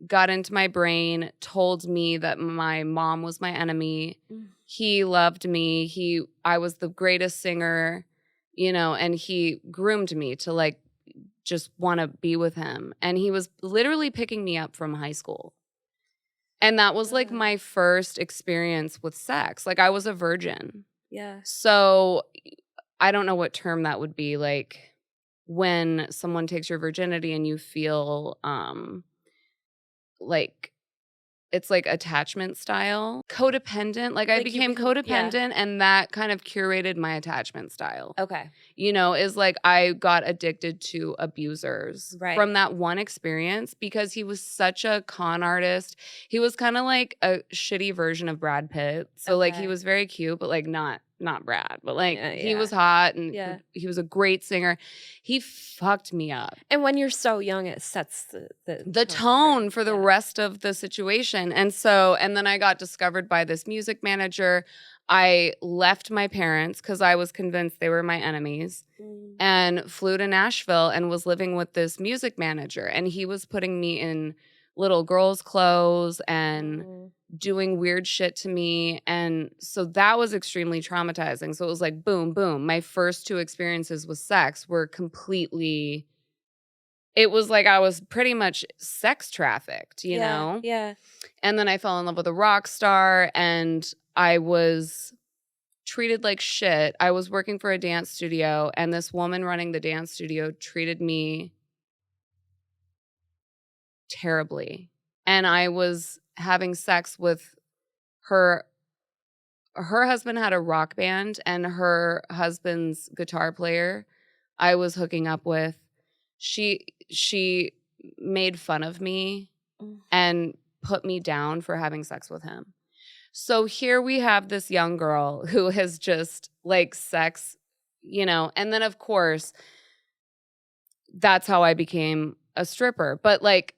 got into my brain, told me that my mom was my enemy. He loved me. I was the greatest singer, you know, and he groomed me to like just want to be with him. And he was literally picking me up from high school. And that was like my first experience with sex. Like I was a virgin. Yeah. So I don't know what term that would be, like when someone takes your virginity and you feel like it's like attachment style, codependent. Like I Like became yeah. codependent and that kind of curated my attachment style. Okay. You know, is like I got addicted to abusers Right. from that one experience because he was such a con artist. He was kind of like a shitty version of Brad Pitt. So like he Okay. was very cute, but like not Brad, but like he Yeah. was hot and Yeah. he was a great singer. He fucked me up. And when you're so young, it sets The tone for the rest of the situation. And then I got discovered by this music manager. I left my parents because I was convinced they were my enemies and flew to Nashville and was living with this music manager. And he was putting me in little girls' clothes and doing weird shit to me. And so that was extremely traumatizing. So it was like, boom, boom. My first 2 experiences with sex were completely... It was like I was pretty much sex trafficked, you know? Yeah. And then I fell in love with a rock star and I was treated like shit. I was working for a dance studio and this woman running the dance studio treated me terribly. And I was having sex with her husband had a rock band and her husband's guitar player I was hooking up with. She made fun of me and put me down for having sex with him. So here we have this young girl who has just like sex, you know, and then of course that's how I became a stripper. But like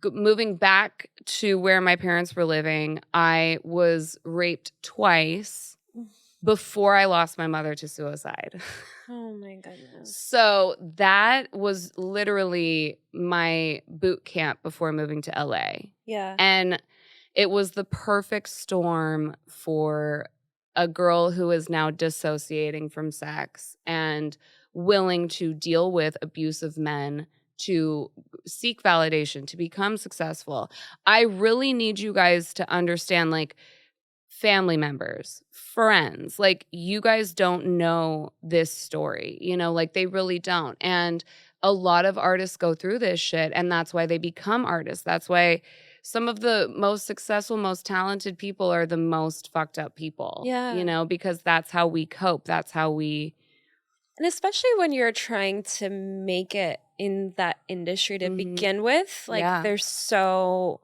moving back to where my parents were living, I was raped twice before I lost my mother to suicide. Oh my goodness. So that was literally my boot camp before moving to LA. Yeah. And it was the perfect storm for a girl who is now dissociating from sex and willing to deal with abusive men, to seek validation, to become successful. I really need you guys to understand, like, family members, friends, like you guys don't know this story, you know, like they really don't. And a lot of artists go through this shit and that's why they become artists. That's why some of the most successful, most talented people are the most fucked up people. Yeah. You know, because that's how we cope. That's how we... And especially when you're trying to make it in that industry to begin with, like there's so...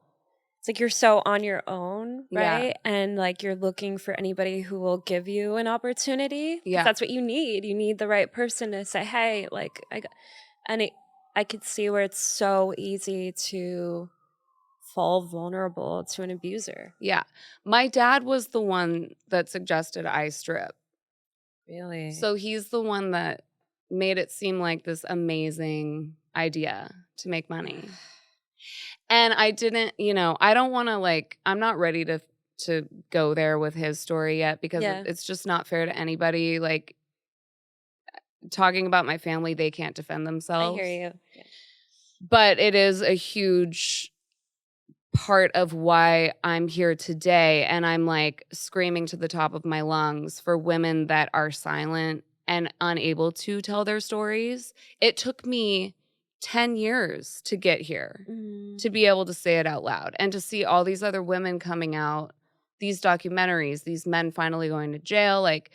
It's like you're so on your own, right? Yeah. And like you're looking for anybody who will give you an opportunity. Yeah. That's what you need. You need the right person to say, hey, like, I could see where it's so easy to fall vulnerable to an abuser. Yeah. My dad was the one that suggested I strip. Really? So he's the one that made it seem like this amazing idea to make money. And I didn't, you know, I don't want to like, I'm not ready to go there with his story yet because it's just not fair to anybody. Like talking about my family, they can't defend themselves. I hear you. Yeah. But it is a huge part of why I'm here today. And I'm like screaming to the top of my lungs for women that are silent and unable to tell their stories. It took me 10 years to get here, to be able to say it out loud and to see all these other women coming out, these documentaries, these men finally going to jail. Like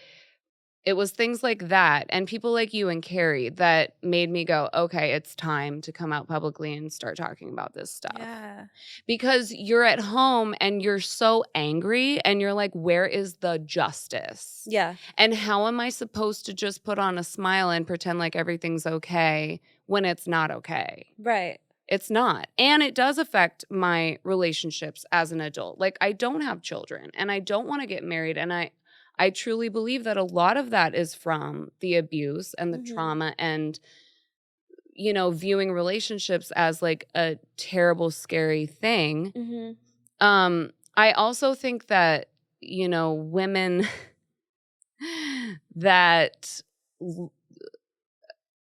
it was things like that and people like you and Carrie that made me go, okay, it's time to come out publicly and start talking about this stuff. Yeah. Because you're at home and you're so angry and you're like, where is the justice? Yeah. And how am I supposed to just put on a smile and pretend like everything's okay when it's not okay? Right. It's not. And it does affect my relationships as an adult. Like I don't have children and I don't want to get married. And I truly believe that a lot of that is from the abuse and the trauma and you know, viewing relationships as like a terrible, scary thing. Mm-hmm. I also think that, you know, women that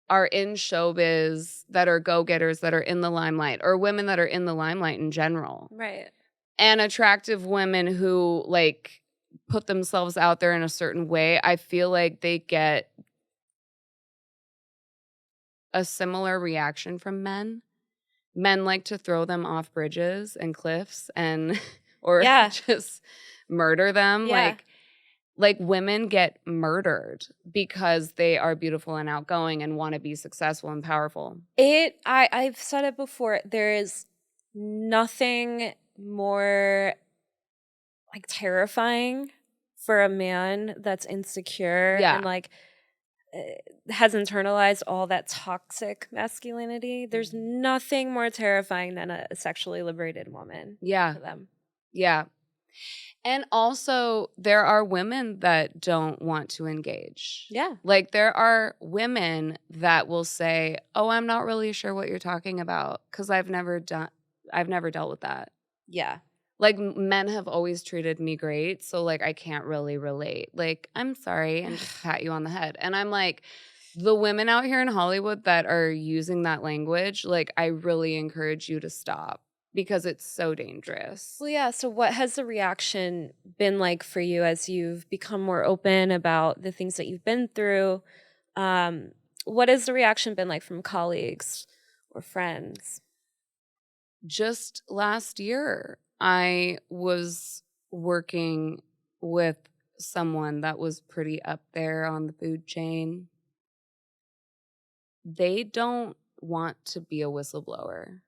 are in showbiz, that are go-getters, that are in the limelight, or women that are in the limelight in general. Right. And attractive women who like put themselves out there in a certain way, I feel like they get a similar reaction from men. Men like to throw them off bridges and cliffs and or Yeah. just murder them. Yeah. Like women get murdered because they are beautiful and outgoing and want to be successful and powerful. I've said it before, there is nothing more like terrifying for a man that's insecure Yeah. and like has internalized all that toxic masculinity. There's nothing more terrifying than a sexually liberated woman. Yeah. To them. Yeah. And also, there are women that don't want to engage. Yeah. Like, there are women that will say, oh, I'm not really sure what you're talking about because I've never dealt with that. Yeah. Like, men have always treated me great, so, like, I can't really relate. Like, I'm sorry, and just pat you on the head. And I'm like, the women out here in Hollywood that are using that language, like, I really encourage you to stop. Because it's so dangerous. Well, yeah. So, what has the reaction been like for you as you've become more open about the things that you've been through? What has the reaction been like from colleagues or friends? Just last year, I was working with someone that was pretty up there on the food chain. They don't want to be a whistleblower.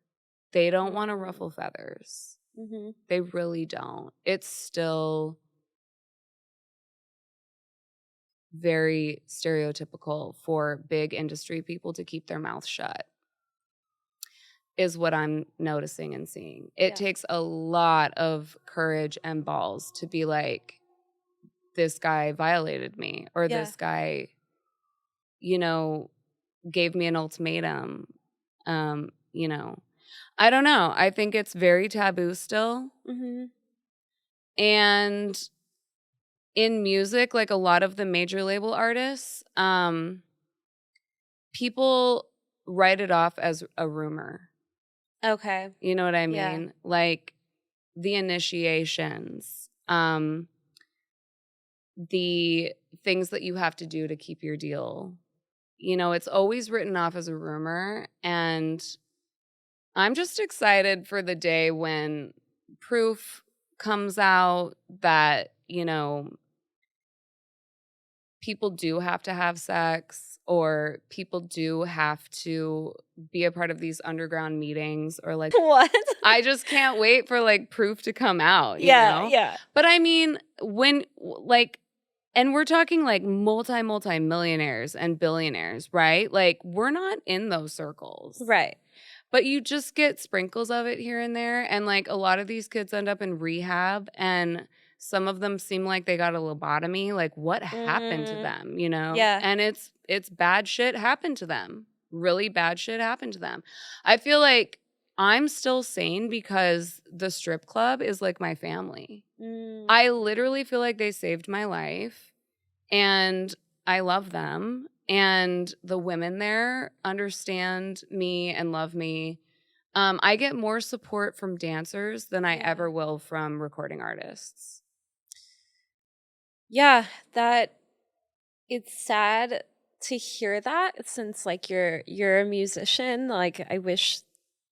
They don't want to ruffle feathers. Mm-hmm. They really don't. It's still very stereotypical for big industry people to keep their mouth shut, is what I'm noticing and seeing. It takes a lot of courage and balls to be like, this guy violated me, or this guy, you know, gave me an ultimatum, you know. I don't know. I think it's very taboo still. Mm-hmm. And in music, like a lot of the major label artists, people write it off as a rumor. Okay. You know what I mean? Yeah. Like the initiations, the things that you have to do to keep your deal. You know, it's always written off as a rumor. And I'm just excited for the day when proof comes out that, you know, people do have to have sex, or people do have to be a part of these underground meetings, or like What? I just can't wait for like proof to come out. You Yeah. know? Yeah. But I mean, when like, and we're talking like multi-millionaires and billionaires, right? Like we're not in those circles. Right. But you just get sprinkles of it here and there. And like a lot of these kids end up in rehab, and some of them seem like they got a lobotomy. Like what happened to them, you know? Yeah. And it's bad shit happened to them. Really bad shit happened to them. I feel like I'm still sane because the strip club is like my family. I literally feel like they saved my life, and I love them. And the women there understand me and love me. I get more support from dancers than I ever will from recording artists. Yeah, that it's sad to hear that, since like you're a musician. Like I wish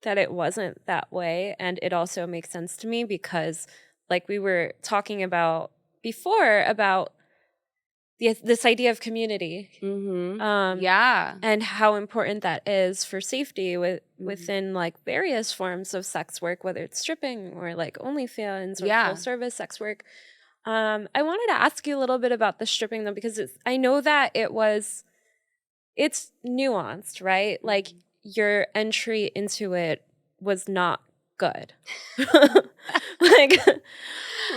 that it wasn't that way, and it also makes sense to me because like we were talking about before about this idea of community. Mm-hmm. Yeah. And how important that is for safety within like various forms of sex work, whether it's stripping or like OnlyFans or full service sex work. I wanted to ask you a little bit about the stripping though, because I know that it's nuanced, right? Like your entry into it was not good. like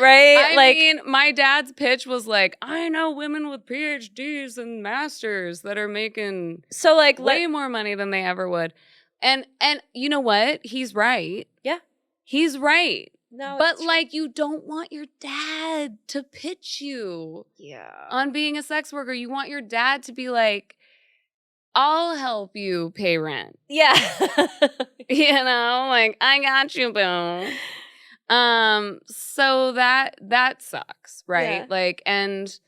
right? I mean, my dad's pitch was like, I know women with PhDs and masters that are making so like way more money than they ever would. And you know what? He's right. Yeah. He's right. No, but like you don't want your dad to pitch you on being a sex worker. You want your dad to be like, I'll help you pay rent. Yeah. You know, like I got you, boo. So that sucks, right? Yeah. Like, and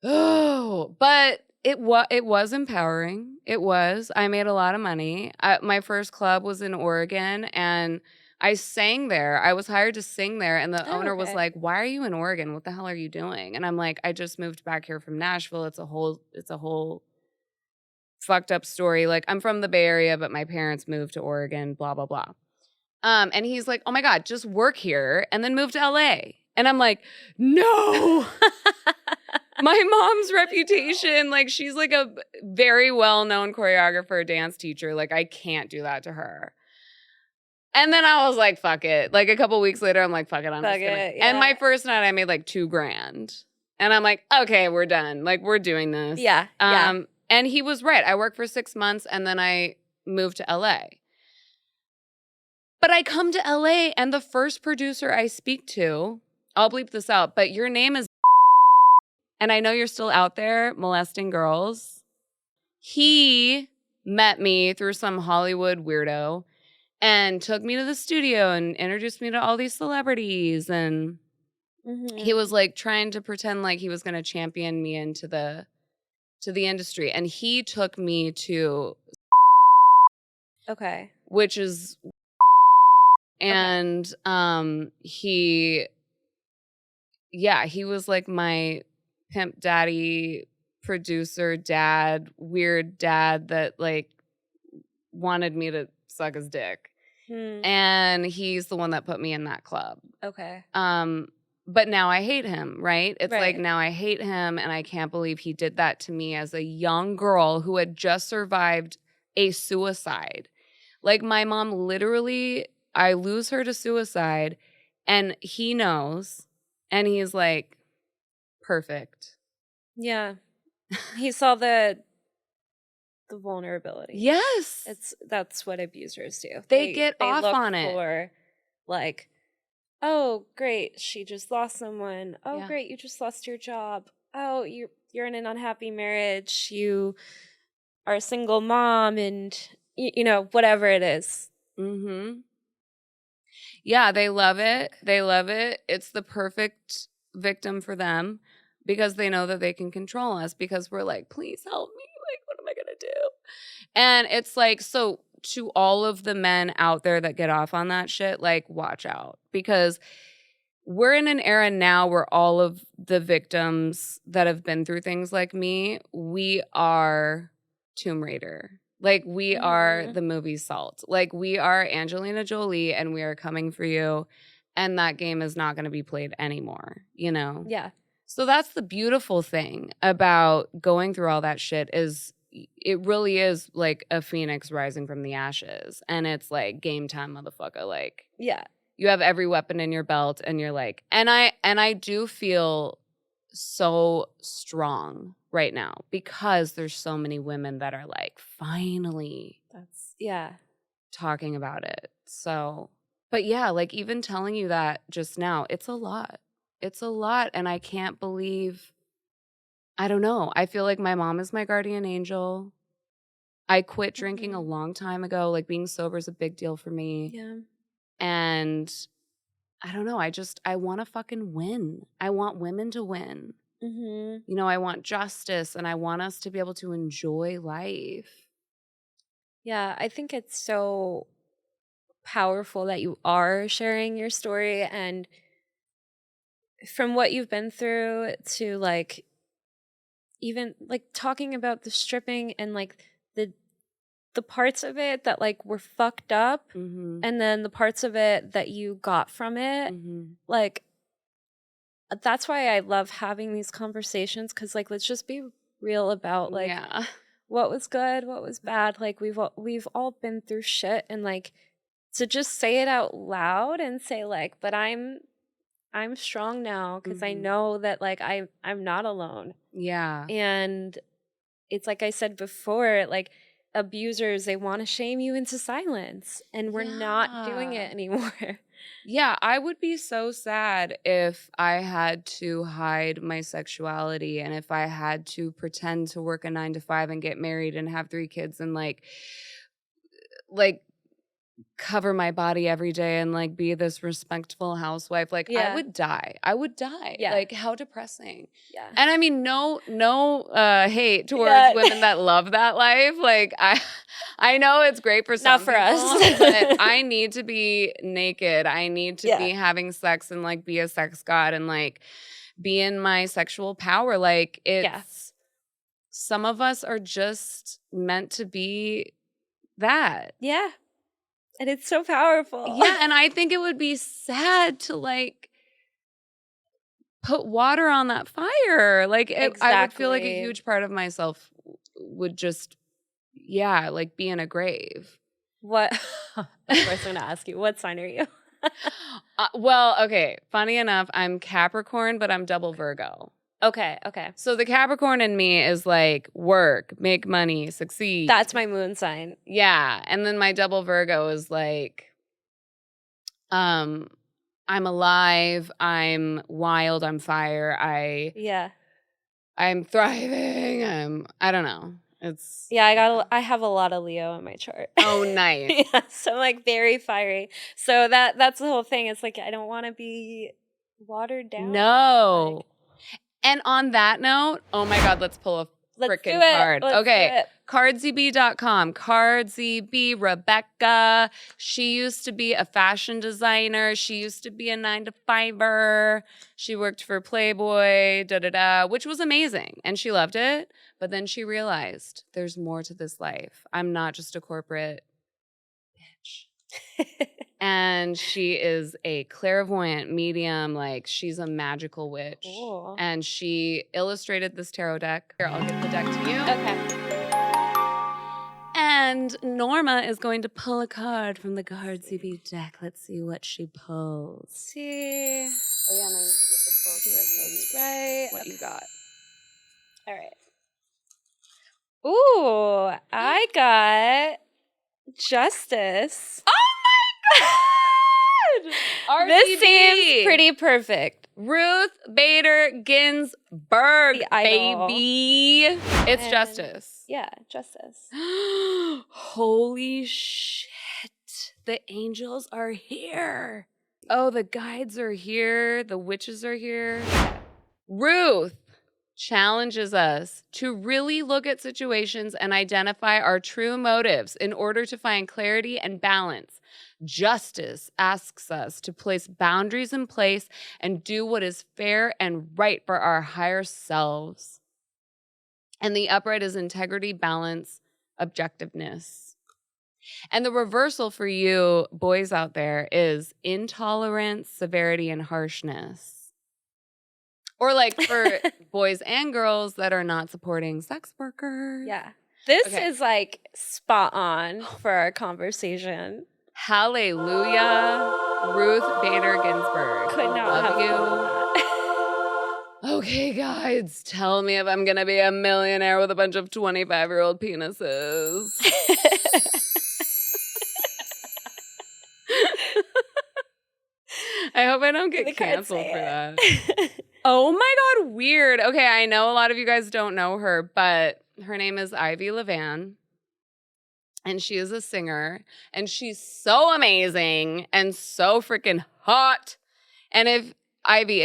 but it was empowering. It was. I made a lot of money. My first club was in Oregon, and I sang there. I was hired to sing there, and the owner was like, "Why are you in Oregon? What the hell are you doing?" And I'm like, "I just moved back here from Nashville. It's a whole fucked up story. Like, I'm from the Bay Area, but my parents moved to Oregon, blah, blah, blah." And he's like, "Oh my God, just work here and then move to LA." And I'm like, "No." My mom's reputation, like she's like a very well-known choreographer, dance teacher. Like I can't do that to her. And then I was like, fuck it. Like a couple weeks later, I'm like, fuck it. I'm just gonna. And my first night I made like $2,000. And I'm like, okay, we're done. Like we're doing this. Yeah. And he was right. I worked for 6 months and then I moved to LA. But I come to LA and the first producer I speak to, I'll bleep this out, but your name is and I know you're still out there molesting girls. He met me through some Hollywood weirdo and took me to the studio and introduced me to all these celebrities. And he was like trying to pretend like he was going to champion me into the industry. And he took me to which is and he was like my pimp daddy, producer dad, weird dad that like wanted me to suck his dick. And he's the one that put me in that club. But now I hate him, right? It's like now I hate him and I can't believe he did that to me as a young girl who had just survived a suicide. Like my mom literally, I lose her to suicide and he knows and he's like, perfect. Yeah. He saw the vulnerability. Yes. That's what abusers do. They get off look on it. For like, oh great, she just lost someone. Oh great, you just lost your job. Oh, you're in an unhappy marriage. You are a single mom and you know, whatever it is. Yeah, they love it. They love it. It's the perfect victim for them because they know that they can control us because we're like, please help me. Like, what am I going to do? And it's like, so to all of the men out there that get off on that shit, like, watch out because we're in an era now where all of the victims that have been through things like me, we are Tomb Raider. Like, we are the movie Salt. Like, we are Angelina Jolie and we are coming for you. And that game is not going to be played anymore, you know? Yeah. So that's the beautiful thing about going through all that shit is it really is like a phoenix rising from the ashes. And it's like game time, motherfucker. Like, yeah, you have every weapon in your belt and you're like, and I do feel so strong right now because there's so many women that are like, finally talking about it. So, but yeah, like even telling you that just now, it's a lot. It's a lot. And I can't believe, I don't know. I feel like my mom is my guardian angel. I quit drinking a long time ago. Like being sober is a big deal for me. Yeah. And I don't know. I want to fucking win. I want women to win. You know, I want justice and I want us to be able to enjoy life. Yeah, I think it's so powerful that you are sharing your story and from what you've been through to like even like talking about the stripping and like the parts of it that like were fucked up and then the parts of it that you got from it like that's why I love having these conversations because like let's just be real about like what was good, what was bad. Like we've all been through shit and like to just say it out loud and say like but I'm I'm strong now because I Mhm. know that like I'm not alone. Yeah. And it's like I said before, like abusers, they want to shame you into silence, and we're not doing Yeah. it anymore. Yeah, I would be so sad if I had to hide my sexuality and if I had to pretend to work a 9 to 5 and get married and have 3 kids and like cover my body every day and like be this respectful housewife. Like I Yeah. would die. I would die. Yeah. Like how depressing. Yeah. And I mean no hate towards Yeah. women that love that life. Like I know it's great for some Not for people, us. but I need to be naked. I need to Yeah. be having sex and like be a sex god and like be in my sexual power. Like it's some of us are just meant to be that. Yeah. And it's so powerful. Yeah, and I think it would be sad to like put water on that fire. Like I would feel like a Exactly. huge part of myself would just like be in a grave. What? Of course, I'm gonna ask you. What sign are you? Well, okay. Funny enough, I'm Capricorn, but I'm double Virgo. Okay. Okay. So the Capricorn in me is like work, make money, succeed. That's my moon sign. Yeah, and then my double Virgo is like, I'm alive, I'm wild, I'm fire, Yeah. I'm thriving. I don't know. It's Yeah. I have a lot of Leo in my chart. oh nice. Yeah. So I'm like very fiery. So that's the whole thing. It's like I don't want to be watered down. No. Like, And on that note, oh my God, let's pull a let's do freaking it. card. Let's Okay. do it. CardsyB.com. CardsyB, Rebecca. She used to be a fashion designer. She used to be a 9 to 5er. She worked for Playboy, which was amazing. And she loved it. But then she realized there's more to this life. I'm not just a corporate bitch. And she is a clairvoyant medium. Like she's a magical witch. Cool. And she illustrated this tarot deck. Here, I'll give the deck to you. Okay. And Norma is going to pull a card from the CardsyB deck. Let's see what she pulls. See. Oh yeah, and I need to get the book. This right. What you got? All right. Ooh, I got Justice. RTB. This seems pretty perfect. Ruth Bader Ginsburg, The idol. baby. It's And- justice. Yeah, Justice. Holy shit. The angels are here. Oh, the guides are here. The witches are here. Ruth challenges us to really look at situations and identify our true motives in order to find clarity and balance. Justice asks us to place boundaries in place and do what is fair and right for our higher selves. And the upright is integrity, balance, objectiveness. And the reversal for you boys out there is intolerance, severity, and harshness. Or like for boys and girls that are not supporting sex workers. Yeah. This Okay. is like spot on for our conversation. Hallelujah, Ruth Bader Ginsburg. Could not Love have you. done that. Okay, guys, tell me if I'm gonna be a millionaire with a bunch of 25-year-old penises. I hope I don't The get cards canceled say for it. that. Oh my God, weird. Okay, I know a lot of you guys don't know her, but her name is Ivy Levan. And she is a singer. And she's so amazing and so freaking hot. And if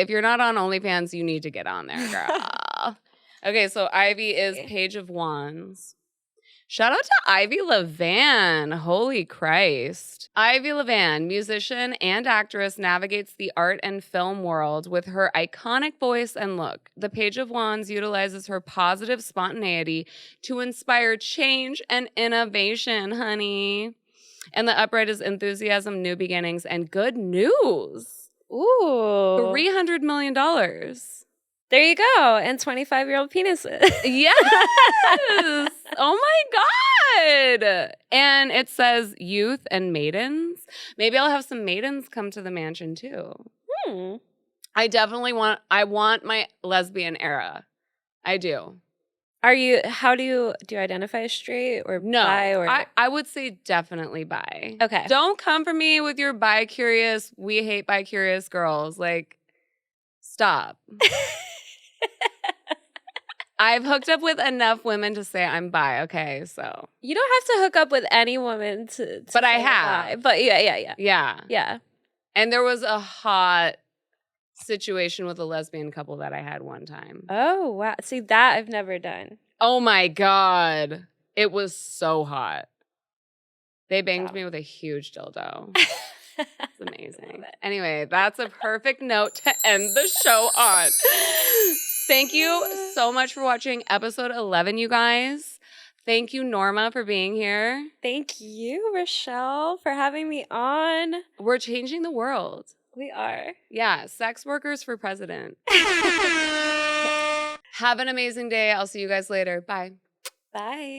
you're not on OnlyFans, you need to get on there, girl. Okay, so Ivy is Page of Wands. Shout out to Ivy Levan. Holy Christ. Ivy Levan, musician and actress, navigates the art and film world with her iconic voice and look. The Page of Wands utilizes her positive spontaneity to inspire change and innovation, honey. And the upright is enthusiasm, new beginnings, and good news. Ooh. $300 million. There you go. And 25-year-old penises. Yes. Oh my God. And it says youth and maidens. Maybe I'll have some maidens come to the mansion too. I definitely want my lesbian era. I do. How do you identify as straight or No, bi or I would say definitely bi. Okay. Don't come for me with your bi-curious, we hate bi-curious girls. Like, stop. I've hooked up with enough women to say I'm bi, okay? So. You don't have to hook up with any woman to But I say you're have. bi. But yeah. Yeah. Yeah. And there was a hot situation with a lesbian couple that I had one time. Oh, wow. See, that I've never done. Oh my God. It was so hot. They banged Wow. me with a huge dildo. It's amazing. Anyway, that's a perfect note to end the show on. Thank you so much for watching episode 11, you guys. Thank you, Norma, for being here. Thank you, Rachele, for having me on. We're changing the world. We are. Yeah, sex workers for president. Have an amazing day. I'll see you guys later. Bye. Bye.